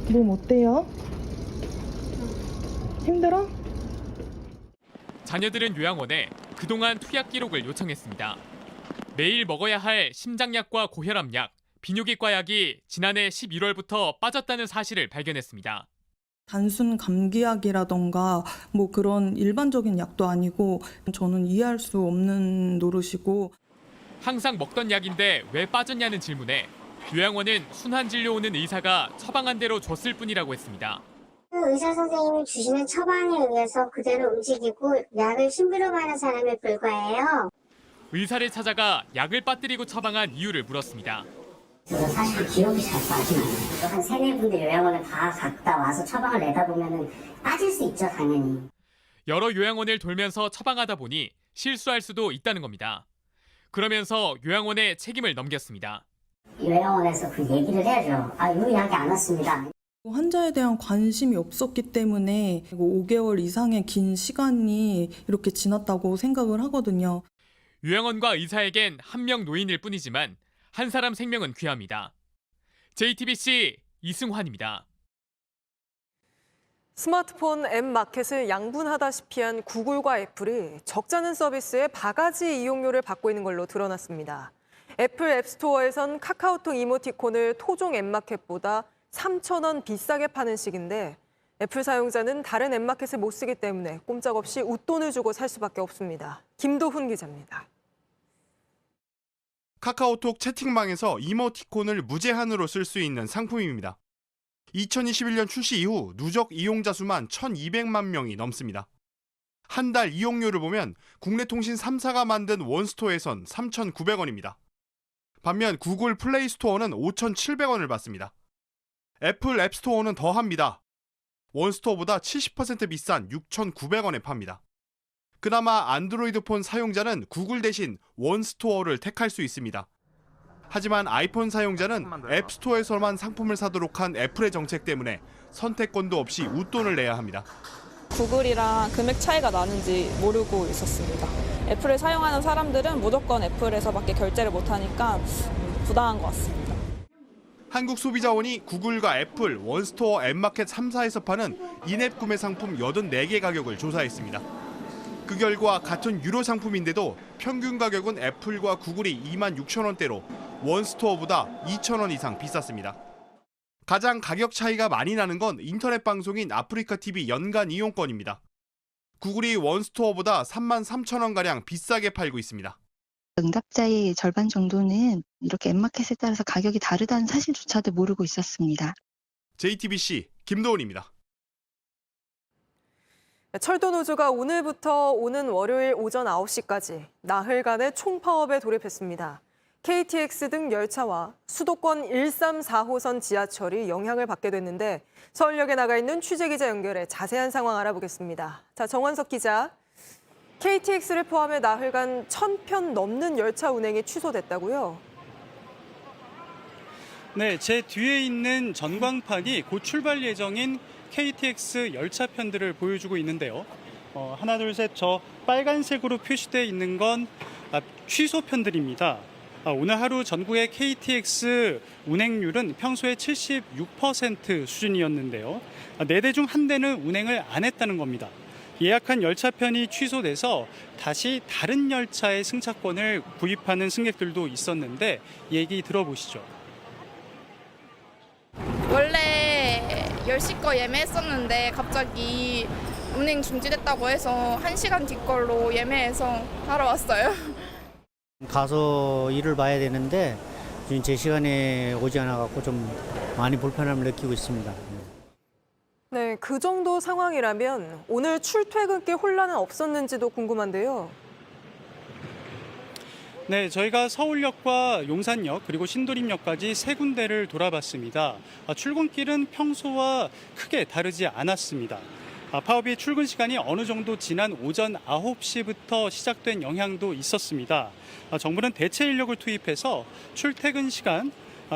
몸 어때요? 힘들어? 자녀들은 요양원에 그동안 투약 기록을 요청했습니다. 매일 먹어야 할 심장약과 고혈압약, 비뇨기과 약이 지난해 11월부터 빠졌다는 사실을 발견했습니다. 단순 감기약이라던가 뭐 그런 일반적인 약도 아니고 저는 이해할 수 없는 노릇이고. 항상 먹던 약인데 왜 빠졌냐는 질문에 요양원은 순환진료오는 의사가 처방한 대로 줬을 뿐이라고 했습니다. 의사 선생님이 주시는 처방에 의해서 그대로 움직이고 약을 심부름하는 사람에 불과해요. 의사를 찾아가 약을 빠뜨리고 처방한 이유를 물었습니다. 사실 기억이 잘 나지 않아요. 한 3-4군데 요양원을 다 갔다 와서 처방을 내다 보면은 빠질 수 있죠, 당연히. 여러 요양원을 돌면서 처방하다 보니 실수할 수도 있다는 겁니다. 그러면서 요양원에 책임을 넘겼습니다. 요양원에서 그 얘기를 해야죠. 이 약이 안 왔습니다. 환자에 대한 관심이 없었기 때문에 5개월 이상의 긴 시간이 이렇게 지났다고 생각을 하거든요. 요양원과 의사에겐 한 명 노인일 뿐이지만 한 사람 생명은 귀합니다. JTBC 이승환입니다. 스마트폰 앱 마켓을 양분하다시피 한 구글과 애플이 적잖은 서비스에 바가지 이용료를 받고 있는 걸로 드러났습니다. 애플 앱스토어에선 카카오톡 이모티콘을 토종 앱 마켓보다 3,000원 비싸게 파는 식인데 애플 사용자는 다른 앱 마켓을 못 쓰기 때문에 꼼짝없이 웃돈을 주고 살 수밖에 없습니다. 김도훈 기자입니다. 카카오톡 채팅방에서 이모티콘을 무제한으로 쓸 수 있는 상품입니다. 2021년 출시 이후 누적 이용자 수만 1,200만 명이 넘습니다. 한 달 이용료를 보면 국내 통신 3사가 만든 원스토어에선 3,900원입니다. 반면 구글 플레이 스토어는 5,700원을 받습니다. 애플 앱스토어는 더합니다. 원스토어보다 70% 비싼 6,900원에 팝니다. 그나마 안드로이드폰 사용자는 구글 대신 원스토어를 택할 수 있습니다. 하지만 아이폰 사용자는 앱스토어에서만 상품을 사도록 한 애플의 정책 때문에 선택권도 없이 웃돈을 내야 합니다. 구글이랑 금액 차이가 나는지 모르고 있었습니다. 애플을 사용하는 사람들은 무조건 애플에서밖에 결제를 못하니까 부당한 것 같습니다. 한국소비자원이 구글과 애플, 원스토어, 앱마켓 3사에서 파는 인앱 구매 상품 84개 가격을 조사했습니다. 그 결과 같은 유료 상품인데도 평균 가격은 애플과 구글이 26,000원대로 원스토어보다 2,000원 이상 비쌌습니다. 가장 가격 차이가 많이 나는 건 인터넷 방송인 아프리카TV 연간 이용권입니다. 구글이 원스토어보다 33,000원가량 비싸게 팔고 있습니다. 응답자의 절반 정도는 이렇게 앱마켓에 따라서 가격이 다르다는 사실조차도 모르고 있었습니다. JTBC 김도훈입니다. 철도노조가 오늘부터 오는 월요일 오전 9시까지 나흘간의 총파업에 돌입했습니다. KTX 등 열차와 수도권 134호선 지하철이 영향을 받게 됐는데 서울역에 나가 있는 취재기자 연결해 자세한 상황 알아보겠습니다. 자, 정원석 기자. KTX를 포함해 나흘간 1,000편 넘는 열차 운행이 취소됐다고요? 네, 제 뒤에 있는 전광판이 곧 출발 예정인 KTX 열차편들을 보여주고 있는데요. 하나, 둘, 셋, 저 빨간색으로 표시되어 있는 건 취소편들입니다. 오늘 하루 전국의 KTX 운행률은 평소에 76% 수준이었는데요. 4대 중 1대는 운행을 안 했다는 겁니다. 예약한 열차편이 취소돼서 다시 다른 열차의 승차권을 구입하는 승객들도 있었는데 얘기 들어보시죠. 원래 10시 거 예매했었는데 갑자기 운행 중지됐다고 해서 1시간 뒤 걸로 예매해서 하러 왔어요. 가서 일을 봐야 되는데 지금 제 시간에 오지 않아갖고 좀 많이 불편함을 느끼고 있습니다. 네, 그 정도 상황이라면 오늘 출퇴근길 혼란은 없었는지도 궁금한데요. 네, 저희가 서울역과 용산역 그리고 신도림역까지 3군데를 돌아봤습니다. 출근길은 평소와 크게 다르지 않았습니다. 파업이 출근 시간이 어느 정도 지난 오전 9시부터 시작된 영향도 있었습니다. 정부는 대체 인력을 투입해서 출퇴근 시간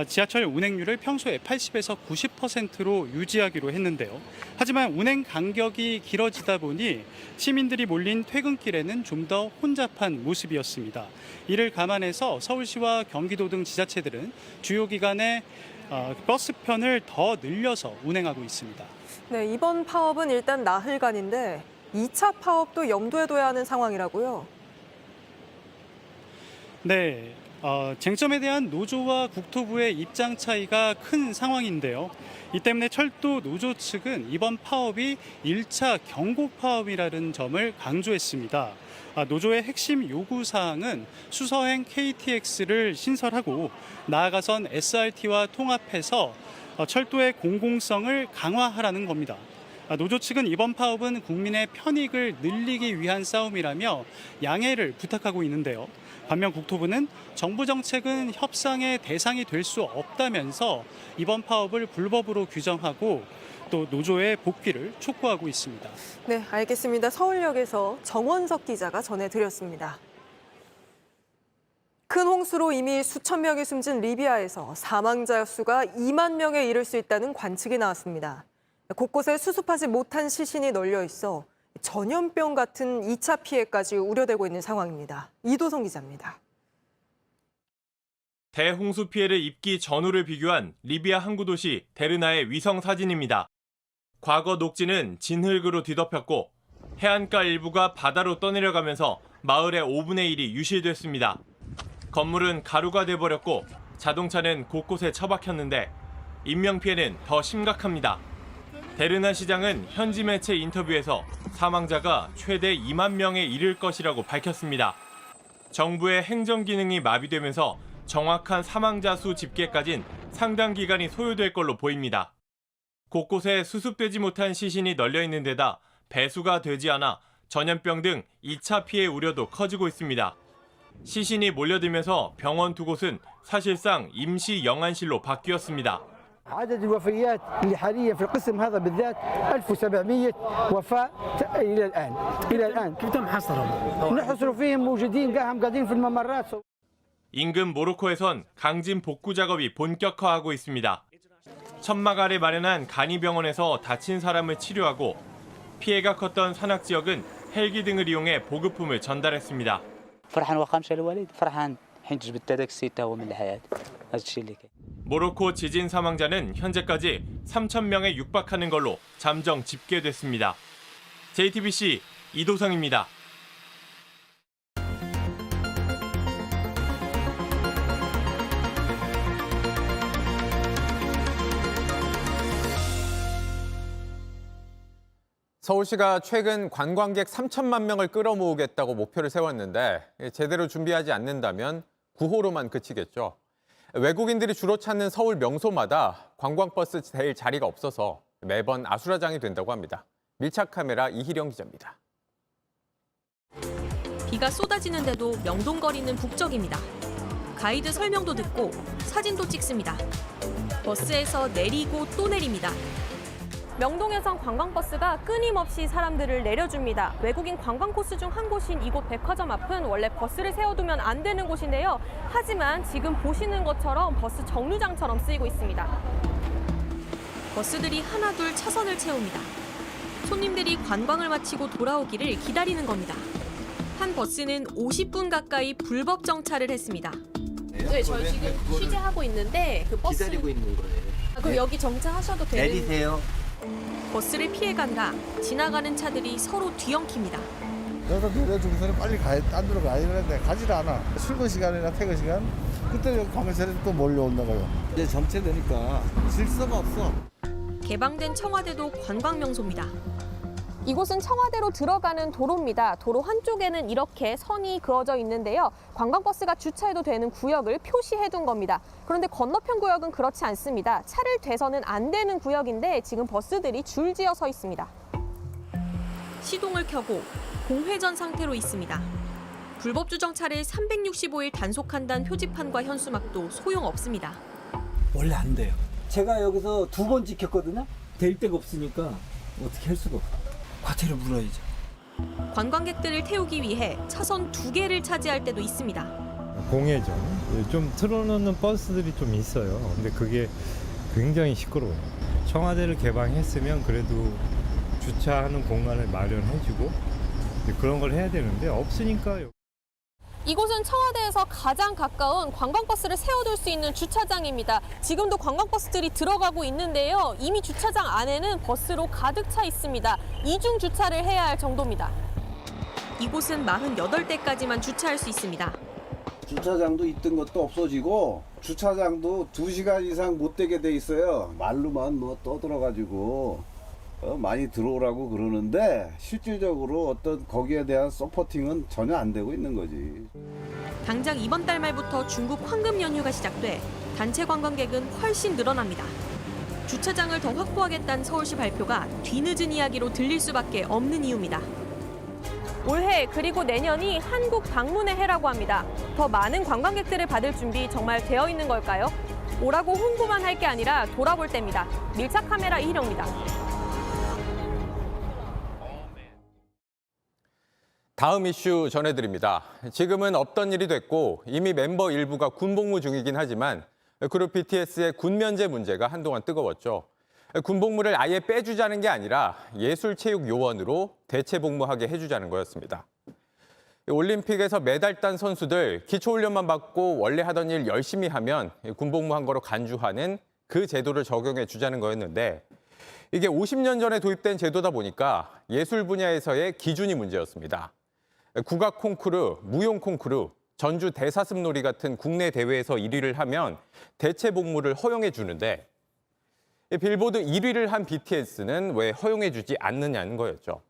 지하철 운행률을 평소에 80에서 90%로 유지하기로 했는데요. 하지만 운행 간격이 길어지다 보니 시민들이 몰린 퇴근길에는 좀 더 혼잡한 모습이었습니다. 이를 감안해서 서울시와 경기도 등 지자체들은 주요 기간에 버스편을 더 늘려서 운행하고 있습니다. 네, 이번 파업은 일단 나흘간인데 2차 파업도 염두에 둬야 하는 상황이라고요? 네, 쟁점에 대한 노조와 국토부의 입장 차이가 큰 상황인데요. 이 때문에 철도 노조 측은 이번 파업이 1차 경고 파업이라는 점을 강조했습니다. 노조의 핵심 요구사항은 수서행 KTX를 신설하고 나아가선 SRT와 통합해서 철도의 공공성을 강화하라는 겁니다. 노조 측은 이번 파업은 국민의 편익을 늘리기 위한 싸움이라며 양해를 부탁하고 있는데요. 반면 국토부는 정부 정책은 협상의 대상이 될 수 없다면서 이번 파업을 불법으로 규정하고 또 노조의 복귀를 촉구하고 있습니다. 네, 알겠습니다. 서울역에서 정원석 기자가 전해드렸습니다. 큰 홍수로 이미 수천 명이 숨진 리비아에서 사망자 수가 2만 명에 이를 수 있다는 관측이 나왔습니다. 곳곳에 수습하지 못한 시신이 널려 있어 전염병 같은 2차 피해까지 우려되고 있는 상황입니다. 이도성 기자입니다. 대홍수 피해를 입기 전후를 비교한 리비아 항구 도시 데르나의 위성 사진입니다. 과거 녹지는 진흙으로 뒤덮였고 해안가 일부가 바다로 떠내려가면서 마을의 5분의 1이 유실됐습니다. 건물은 가루가 돼버렸고 자동차는 곳곳에 처박혔는데 인명피해는 더 심각합니다. 데르나 시장은 현지 매체 인터뷰에서 사망자가 최대 2만 명에 이를 것이라고 밝혔습니다. 정부의 행정 기능이 마비되면서 정확한 사망자 수 집계까진 상당 기간이 소요될 걸로 보입니다. 곳곳에 수습되지 못한 시신이 널려 있는 데다 배수가 되지 않아 전염병 등 2차 피해 우려도 커지고 있습니다. 시신이 몰려들면서 병원 두 곳은 사실상 임시 영안실로 바뀌었습니다. عدد الوفيات اللي حاليا في القسم هذا بالذات 1700 وفاة الى الان كيف نحصرهم؟ نحصر فيهم موجودين قاعدين في الممرات. 인근 모로코에선 강진 복구 작업이 본격화하고 있습니다. 천막 아래 마련한 간이병원에서 다친 사람을 치료하고 피해가 컸던 산악 지역은 헬기 등을 이용해 보급품을 전달했습니다. فرحان وخمسة الوالد فرحان حين جبت تاكسي تاهو من الحياة هذا الشيء اللي كان. 모로코 지진 사망자는 현재까지 3,000명에 육박하는 걸로 잠정 집계됐습니다. JTBC 이도성입니다. 서울시가 최근 관광객 3천만 명을 끌어모으겠다고 목표를 세웠는데 제대로 준비하지 않는다면 구호로만 그치겠죠. 외국인들이 주로 찾는 서울 명소마다 관광버스 댈 자리가 없어서 매번 아수라장이 된다고 합니다. 밀착 카메라 이희령 기자입니다. 비가 쏟아지는데도 명동거리는 북적입니다. 가이드 설명도 듣고 사진도 찍습니다. 버스에서 내리고 또 내립니다. 명동에선 관광버스가 끊임없이 사람들을 내려줍니다. 외국인 관광 코스 중 한 곳인 이곳 백화점 앞은 원래 버스를 세워두면 안 되는 곳인데요. 하지만 지금 보시는 것처럼 버스 정류장처럼 쓰이고 있습니다. 버스들이 하나둘 차선을 채웁니다. 손님들이 관광을 마치고 돌아오기를 기다리는 겁니다. 한 버스는 50분 가까이 불법 정차를 했습니다. 네, 저희 지금 취재하고 있는데 그 버스 기다리고 있는 거예요. 그럼 여기 정차하셔도 되는. 내리세요. 버스를 피해가느라 지나가는 차들이 서로 뒤엉킵니다. 여기서 내려주고서는 빨리 딴 데로 가야 되는데 가지를 않아. 출근 시간이나 퇴근 시간 그때 여기 관광차들이 또 몰려온다고요. 이제 정체되니까 질서가 없어. 개방된 청와대도 관광 명소입니다. 이곳은 청와대로 들어가는 도로입니다. 도로 한쪽에는 이렇게 선이 그어져 있는데요. 관광버스가 주차해도 되는 구역을 표시해둔 겁니다. 그런데 건너편 구역은 그렇지 않습니다. 차를 대서는 안 되는 구역인데 지금 버스들이 줄지어 서 있습니다. 시동을 켜고 공회전 상태로 있습니다. 불법 주정차를 365일 단속한다는 표지판과 현수막도 소용없습니다. 원래 안 돼요. 제가 여기서 2번 지켰거든요. 될 데가 없으니까 어떻게 할 수가 없어. 과태료 물어야죠. 관광객들을 태우기 위해 차선 2개를 차지할 때도 있습니다. 공회전, 좀 틀어놓는 버스들이 좀 있어요. 근데 그게 굉장히 시끄러워요. 청와대를 개방했으면 그래도 주차하는 공간을 마련해주고 그런 걸 해야 되는데 없으니까요. 이곳은 청와대에서 가장 가까운 관광버스를 세워둘 수 있는 주차장입니다. 지금도 관광버스들이 들어가고 있는데요. 이미 주차장 안에는 버스로 가득 차 있습니다. 이중 주차를 해야 할 정도입니다. 이곳은 48대까지만 주차할 수 있습니다. 주차장도 있던 것도 없어지고 주차장도 2시간 이상 못 되게 돼 있어요. 말로만 뭐 떠들어가지고 많이 들어오라고 그러는데 실질적으로 어떤 거기에 대한 서포팅은 전혀 안 되고 있는 거지. 당장 이번 달 말부터 중국 황금 연휴가 시작돼 단체 관광객은 훨씬 늘어납니다. 주차장을 더 확보하겠다는 서울시 발표가 뒤늦은 이야기로 들릴 수밖에 없는 이유입니다. 올해 그리고 내년이 한국 방문의 해라고 합니다. 더 많은 관광객들을 받을 준비 정말 되어 있는 걸까요? 오라고 홍보만 할 게 아니라 돌아볼 때입니다. 밀착 카메라 이희령입니다. 다음 이슈 전해드립니다. 지금은 없던 일이 됐고 이미 멤버 일부가 군복무 중이긴 하지만 그룹 BTS의 군면제 문제가 한동안 뜨거웠죠. 군복무를 아예 빼주자는 게 아니라 예술체육요원으로 대체 복무하게 해주자는 거였습니다. 올림픽에서 메달 딴 선수들 기초훈련만 받고 원래 하던 일 열심히 하면 군복무한 거로 간주하는 그 제도를 적용해 주자는 거였는데 이게 50년 전에 도입된 제도다 보니까 예술 분야에서의 기준이 문제였습니다. 국악 콩쿠르, 무용 콩쿠르, 전주 대사슴놀이 같은 국내 대회에서 1위를 하면 대체 복무를 허용해 주는데 빌보드 1위를 한 BTS는 왜 허용해 주지 않느냐는 거였죠.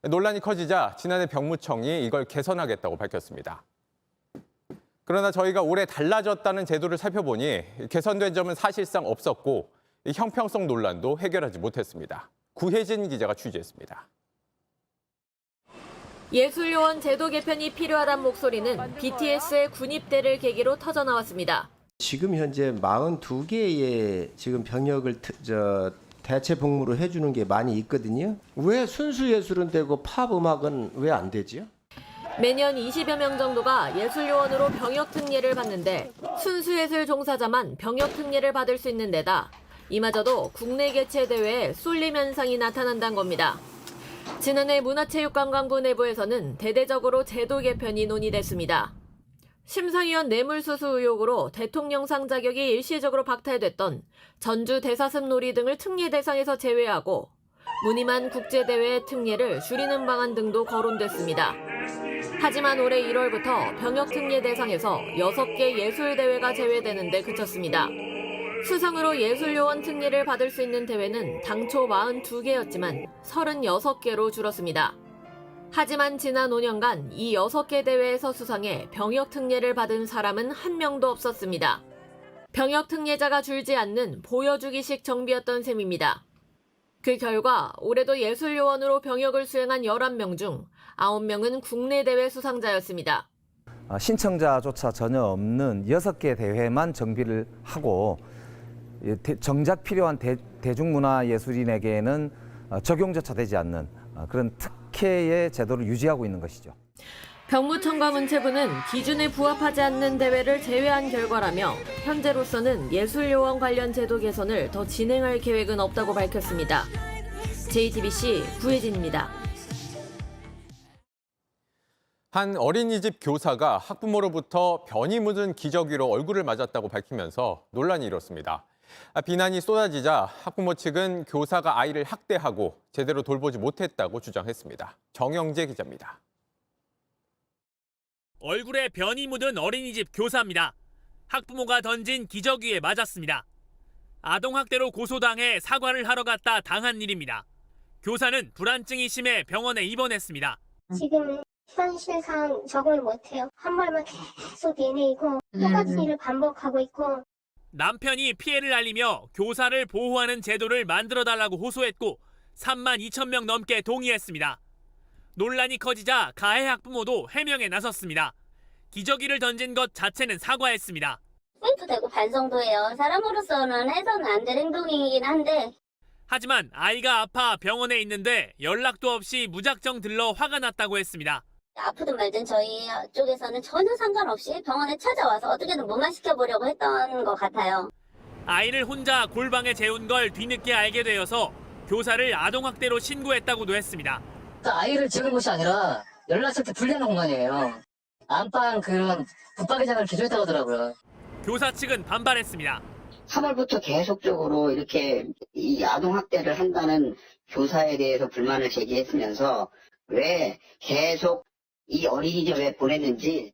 논란이 커지자 지난해 병무청이 이걸 개선하겠다고 밝혔습니다. 그러나 저희가 올해 달라졌다는 제도를 살펴보니 개선된 점은 사실상 없었고 형평성 논란도 해결하지 못했습니다. 구혜진 기자가 취재했습니다. 예술요원 제도 개편이 필요하다는 목소리는 BTS의 군입대를 계기로 터져나왔습니다. 지금 현재 42개의 지금 병역을 대체 복무로 해주는 게 많이 있거든요. 왜 순수 예술은 되고 팝 음악은 왜 안 되지요? 매년 20여 명 정도가 예술요원으로 병역 특례를 받는데 순수예술 종사자만 병역 특례를 받을 수 있는 데다 이마저도 국내 개최 대회에 쏠림 현상이 나타난다는 겁니다. 지난해 문화체육관광부 내부에서는 대대적으로 제도 개편이 논의됐습니다. 심사위원 뇌물수수 의혹으로 대통령상 자격이 일시적으로 박탈됐던 전주 대사슴놀이 등을 특례 대상에서 제외하고 무늬만 국제대회의 특례를 줄이는 방안 등도 거론됐습니다. 하지만 올해 1월부터 병역 특례 대상에서 6개 예술대회가 제외되는 데 그쳤습니다. 수성으로 예술요원 특례를 받을 수 있는 대회는 당초 42개였지만 36개로 줄었습니다. 하지만 지난 5년간 이 6개 대회에서 수상해 병역 특례를 받은 사람은 한 명도 없었습니다. 병역 특례자가 줄지 않는 보여주기식 정비였던 셈입니다. 그 결과 올해도 예술요원으로 병역을 수행한 11명 중 9명은 국내 대회 수상자였습니다. 신청자조차 전혀 없는 6개 대회만 정비를 하고 정작 필요한 대중문화예술인에게는 적용조차 되지 않는 그런 특혜의 제도를 유지하고 있는 것이죠. 병무청과 문체부는 기준에 부합하지 않는 대회를 제외한 결과라며 현재로서는 예술요원 관련 제도 개선을 더 진행할 계획은 없다고 밝혔습니다. JTBC 구혜진입니다. 한 어린이집 교사가 학부모로부터 변이 묻은 기저귀로 얼굴을 맞았다고 밝히면서 논란이 일었습니다. 비난이 쏟아지자 학부모 측은 교사가 아이를 학대하고 제대로 돌보지 못했다고 주장했습니다. 정영재 기자입니다. 얼굴에 변이 묻은 어린이집 교사입니다. 학부모가 던진 기저귀에 맞았습니다. 아동학대로 고소당해 사과를 하러 갔다 당한 일입니다. 교사는 불안증이 심해 병원에 입원했습니다. 지금은 현실상 적응을 못해요. 한 말만 계속 되뇌이고 똑같은 일을 반복하고 있고. 남편이 피해를 알리며 교사를 보호하는 제도를 만들어달라고 호소했고 3만 2천 명 넘게 동의했습니다. 논란이 커지자 가해 학부모도 해명에 나섰습니다. 기저귀를 던진 것 자체는 사과했습니다. 멘트되고 반성도예요. 사람으로서는 해서는 안 될 행동이긴 한데. 하지만 아이가 아파 병원에 있는데 연락도 없이 무작정 들러 화가 났다고 했습니다. 아프든 말든 저희 쪽에서는 전혀 상관없이 병원에 찾아와서 어떻게든 무마시켜보려고 했던 것 같아요. 아이를 혼자 골방에 재운 걸 뒤늦게 알게 되어서 교사를 아동학대로 신고했다고 했습니다. 아이를 지은 곳이 아니라 연락처 분리하는 공간이에요. 안방 그런 붙박이장을 개조했다고 하더라고요. 교사 측은 반발했습니다. 3월부터 계속적으로 이렇게 이 아동학대를 한다는 교사에 대해서 불만을 제기했으면서 왜 계속 이 어린이집에 보냈는지.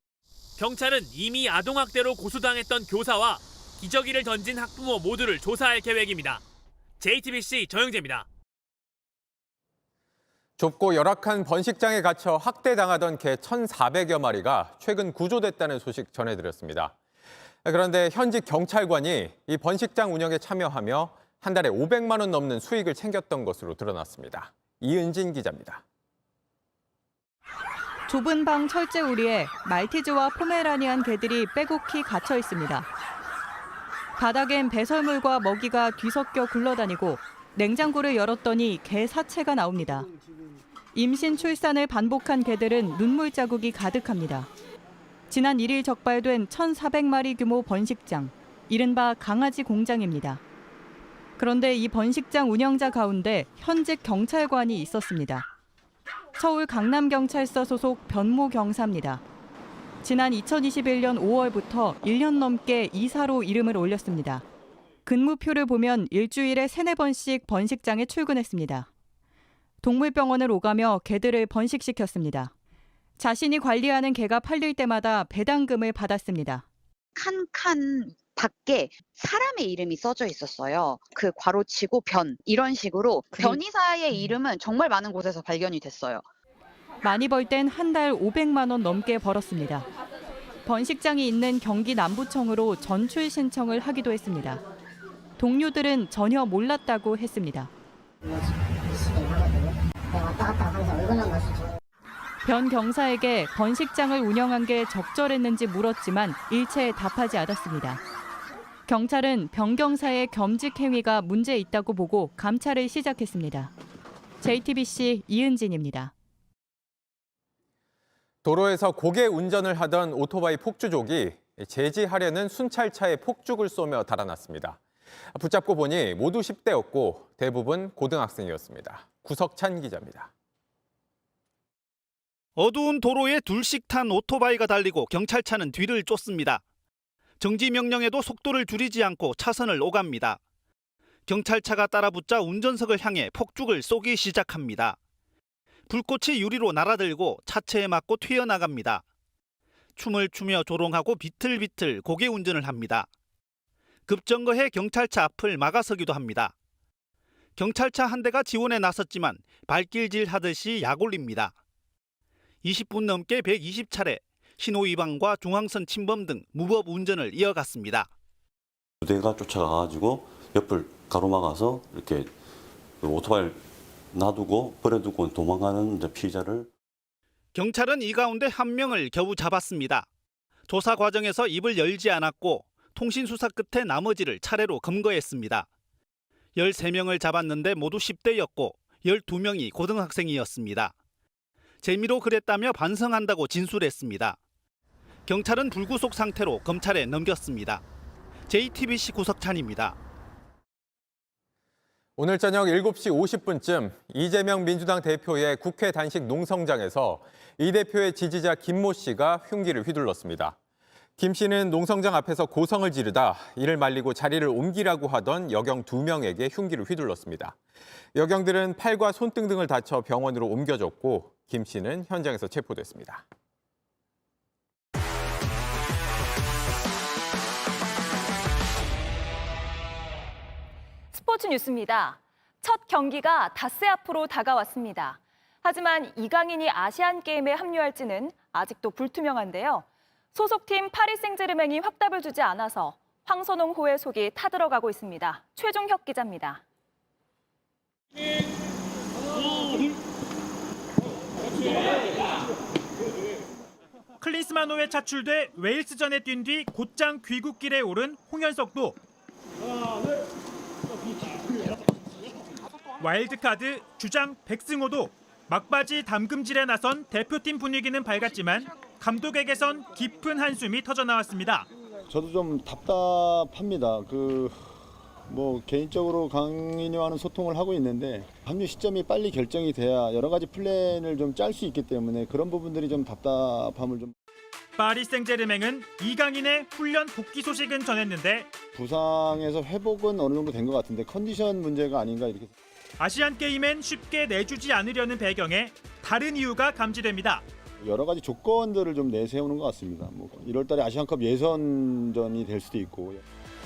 경찰은 이미 아동학대로 고소당했던 교사와 기저귀를 던진 학부모 모두를 조사할 계획입니다. JTBC 정영재입니다. 좁고 열악한 번식장에 갇혀 학대당하던 개 1,400여 마리가 최근 구조됐다는 소식 전해드렸습니다. 그런데 현직 경찰관이 이 번식장 운영에 참여하며 한 달에 500만 원 넘는 수익을 챙겼던 것으로 드러났습니다. 이은진 기자입니다. 좁은 방 철제 우리에 말티즈와 포메라니안 개들이 빼곡히 갇혀 있습니다. 바닥엔 배설물과 먹이가 뒤섞여 굴러다니고 냉장고를 열었더니 개 사체가 나옵니다. 임신 출산을 반복한 개들은 눈물 자국이 가득합니다. 지난 1일 적발된 1,400마리 규모 번식장, 이른바 강아지 공장입니다. 그런데 이 번식장 운영자 가운데 현직 경찰관이 있었습니다. 서울 강남경찰서 소속 변모 경사입니다. 지난 2021년 5월부터 1년 넘게 이사로 이름을 올렸습니다. 근무표를 보면 일주일에 3-4번씩 번식장에 출근했습니다. 동물병원을 오가며 개들을 번식시켰습니다. 자신이 관리하는 개가 팔릴 때마다 배당금을 받았습니다. 칸칸 밖에 사람의 이름이 써져 있었어요. 그 괄호치고 변 이런 식으로 변이사의 이름은 정말 많은 곳에서 발견이 됐어요. 많이 벌 땐 한 달 500만 원 넘게 벌었습니다. 번식장이 있는 경기 남부청으로 전출 신청을 하기도 했습니다. 동료들은 전혀 몰랐다고 했습니다. 변 경사에게 번식장을 운영한 게 적절했는지 물었지만 일체 답하지 않았습니다. 경찰은 변 경사의 겸직 행위가 문제 있다고 보고 감찰을 시작했습니다. JTBC 이은진입니다. 도로에서 고개 운전을 하던 오토바이 폭주족이 제지하려는 순찰차에 폭죽을 쏘며 달아났습니다. 붙잡고 보니 모두 10대였고 대부분 고등학생이었습니다. 구석찬 기자입니다. 어두운 도로에 둘씩 탄 오토바이가 달리고 경찰차는 뒤를 쫓습니다. 정지 명령에도 속도를 줄이지 않고 차선을 오갑니다. 경찰차가 따라붙자 운전석을 향해 폭죽을 쏘기 시작합니다. 불꽃이 유리로 날아들고 차체에 맞고 튀어나갑니다. 춤을 추며 조롱하고 비틀비틀 고개 운전을 합니다. 급정거해 경찰차 앞을 막아서기도 합니다. 경찰차 한 대가 지원에 나섰지만 발길질 하듯이 약올립니다. 20분 넘게 120차례 신호위반과 중앙선 침범 등 무법 운전을 이어갔습니다. 두 대가 쫓아가가지고 옆을 가로막아서 이렇게 오토바이를 놔두고 버려두고 도망가는 피의자를. 경찰은 이 가운데 한 명을 겨우 잡았습니다. 조사 과정에서 입을 열지 않았고 통신 수사 끝에 나머지를 차례로 검거했습니다. 13명을 잡았는데 모두 10대였고 12명이 고등학생이었습니다. 재미로 그랬다며 반성한다고 진술했습니다. 경찰은 불구속 상태로 검찰에 넘겼습니다. JTBC 구석찬입니다. 오늘 저녁 7시 50분쯤 이재명 민주당 대표의 국회 단식 농성장에서 이 대표의 지지자 김모 씨가 흉기를 휘둘렀습니다. 김 씨는 농성장 앞에서 고성을 지르다 이를 말리고 자리를 옮기라고 하던 여경 2명에게 흉기를 휘둘렀습니다. 여경들은 팔과 손등 등을 다쳐 병원으로 옮겨졌고 김 씨는 현장에서 체포됐습니다. 스포츠 뉴스입니다. 첫 경기가 닷새 앞으로 다가왔습니다. 하지만 이강인이 아시안게임에 합류할지는 아직도 불투명한데요. 소속팀 파리 생제르맹이 확답을 주지 않아서 황선홍호의 속이 타들어가고 있습니다. 최종혁 기자입니다. 클린스만호에 차출돼 웨일스전에 뛴 뒤 곧장 귀국길에 오른 홍현석도 와일드카드 주장 백승호도 막바지 담금질에 나선 대표팀 분위기는 밝았지만 감독에게선 깊은 한숨이 터져나왔습니다. 저도 좀 답답합니다. 개인적으로 강인이와는 소통을 하고 있는데 합류 시점이 빨리 결정이 돼야 여러 가지 플랜을 좀 짤 수 있기 때문에 그런 부분들이 좀 답답함을 좀. 파리 생제르맹은 이강인의 훈련 복귀 소식은 전했는데 부상에서 회복은 어느 정도 된 것 같은데 컨디션 문제가 아닌가 이렇게. 아시안게임엔 쉽게 내주지 않으려는 배경에 다른 이유가 감지됩니다. 여러 가지 조건들을 좀 내세우는 것 같습니다. 1월 달에 아시안컵 예선전이 될 수도 있고.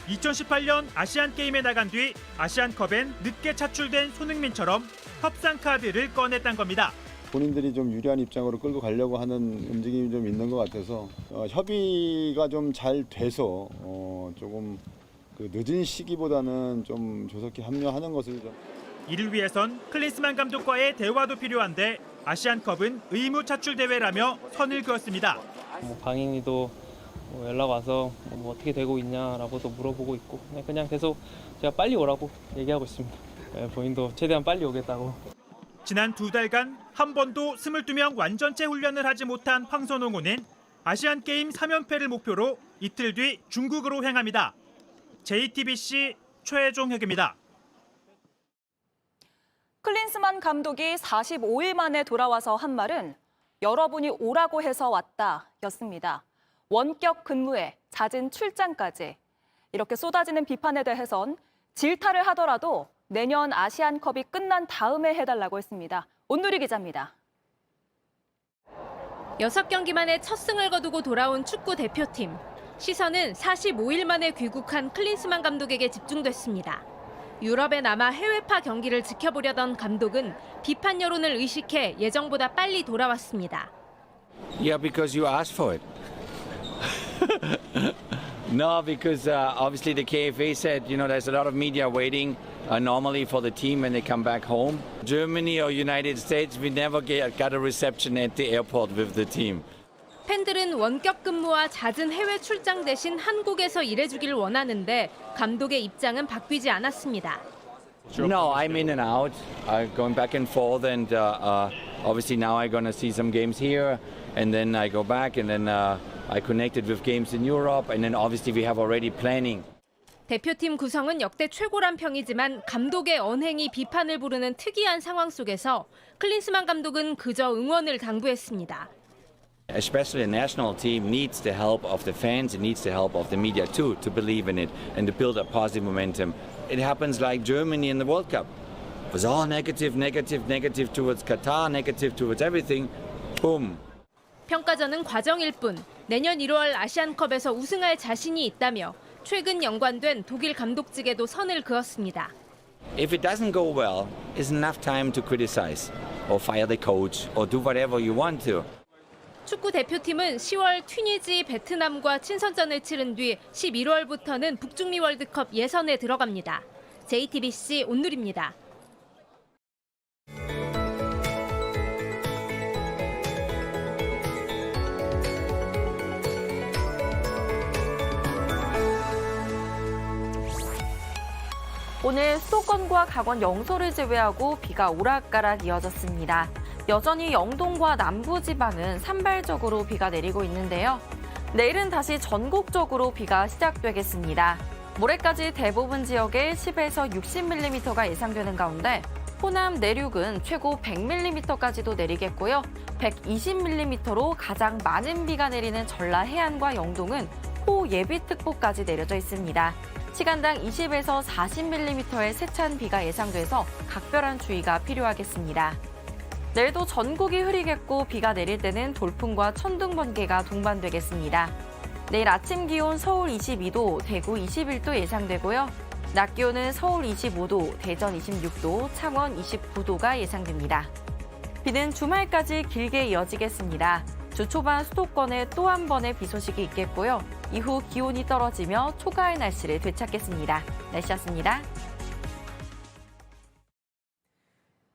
2018년 아시안게임에 나간 뒤 아시안컵엔 늦게 차출된 손흥민처럼 협상 카드를 꺼냈단 겁니다. 본인들이 좀 유리한 입장으로 끌고 가려고 하는 움직임이 좀 있는 것 같아서 협의가 좀 잘 돼서 조금 그 늦은 시기보다는 좀 조속히 합류하는 것을 좀. 이를 위해선 클린스만 감독과의 대화도 필요한데 아시안컵은 의무 차출 대회라며 선을 그었습니다. 강인이도 연락 와서 어떻게 되고 있냐라고도 물어보고 있고 그냥 계속 제가 빨리 오라고 얘기하고 있습니다. 본인도 최대한 빨리 오겠다고. 지난 2달간 한 번도 22명 완전체 훈련을 하지 못한 황선홍호는 아시안게임 3연패를 목표로 이틀 뒤 중국으로 향합니다. JTBC 최종혁입니다. 클린스만 감독이 45일 만에 돌아와서 한 말은 여러분이 오라고 해서 왔다 였습니다. 원격 근무에 잦은 출장까지. 이렇게 쏟아지는 비판에 대해선 질타를 하더라도 내년 아시안컵이 끝난 다음에 해달라고 했습니다. 온누리 기자입니다. 6경기 만에 첫 승을 거두고 돌아온 축구 대표팀. 시선은 45일 만에 귀국한 클린스만 감독에게 집중됐습니다. 유럽에 남아 해외파 경기를 지켜보려던 감독은 비판 여론을 의식해 예정보다 빨리 돌아왔습니다. Yeah, because you asked for it. No, because obviously the KFA said, there's a lot of media waiting normally for the team when they come back home. Germany or United States, we never got a reception at the airport with the team. 팬들은 원격 근무와 잦은 해외 출장 대신 한국에서 일해주길 원하는데 감독의 입장은 바뀌지 않았습니다. No, I'm in and out, going back and forth, and obviously now I'm going to see some games here, and then I go back, and then I connected with games in Europe, and then obviously we have already planning. 대표팀 구성은 역대 최고란 평이지만 감독의 언행이 비판을 부르는 특이한 상황 속에서 클린스만 감독은 그저 응원을 당부했습니다. Especially a national team needs the help of the fans, it needs the help of the media too, to believe in it and to build a positive momentum. It happens like Germany in the World Cup. It was all negative towards Qatar, negative towards everything. Boom. 평가전은 과정일 뿐 내년 1월 아시안컵에서 우승할 자신이 있다며 최근 연관된 독일 감독직에도 선을 그었습니다. If it doesn't go well, it's enough time to criticize or fire the coach or do whatever you want to. 축구 대표팀은 10월 튀니지, 베트남과 친선전을 치른 뒤 11월부터는 북중미 월드컵 예선에 들어갑니다. JTBC 온누리입니다. 오늘 수도권과 강원 영서를 제외하고 비가 오락가락 이어졌습니다. 여전히 영동과 남부지방은 산발적으로 비가 내리고 있는데요. 내일은 다시 전국적으로 비가 시작되겠습니다. 모레까지 대부분 지역에 10에서 60mm가 예상되는 가운데 호남 내륙은 최고 100mm까지도 내리겠고요. 120mm로 가장 많은 비가 내리는 전라 해안과 영동은 호예비특보까지 내려져 있습니다. 시간당 20에서 40mm의 세찬 비가 예상돼서 각별한 주의가 필요하겠습니다. 내일도 전국이 흐리겠고 비가 내릴 때는 돌풍과 천둥 번개가 동반되겠습니다. 내일 아침 기온 서울 22도, 대구 21도 예상되고요. 낮 기온은 서울 25도, 대전 26도, 창원 29도가 예상됩니다. 비는 주말까지 길게 이어지겠습니다. 주 초반 수도권에 또 한 번의 비 소식이 있겠고요. 이후 기온이 떨어지며 초가을 날씨를 되찾겠습니다. 날씨였습니다.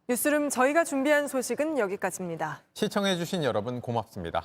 뉴스룸 저희가 준비한 소식은 여기까지입니다. 시청해주신 여러분 고맙습니다.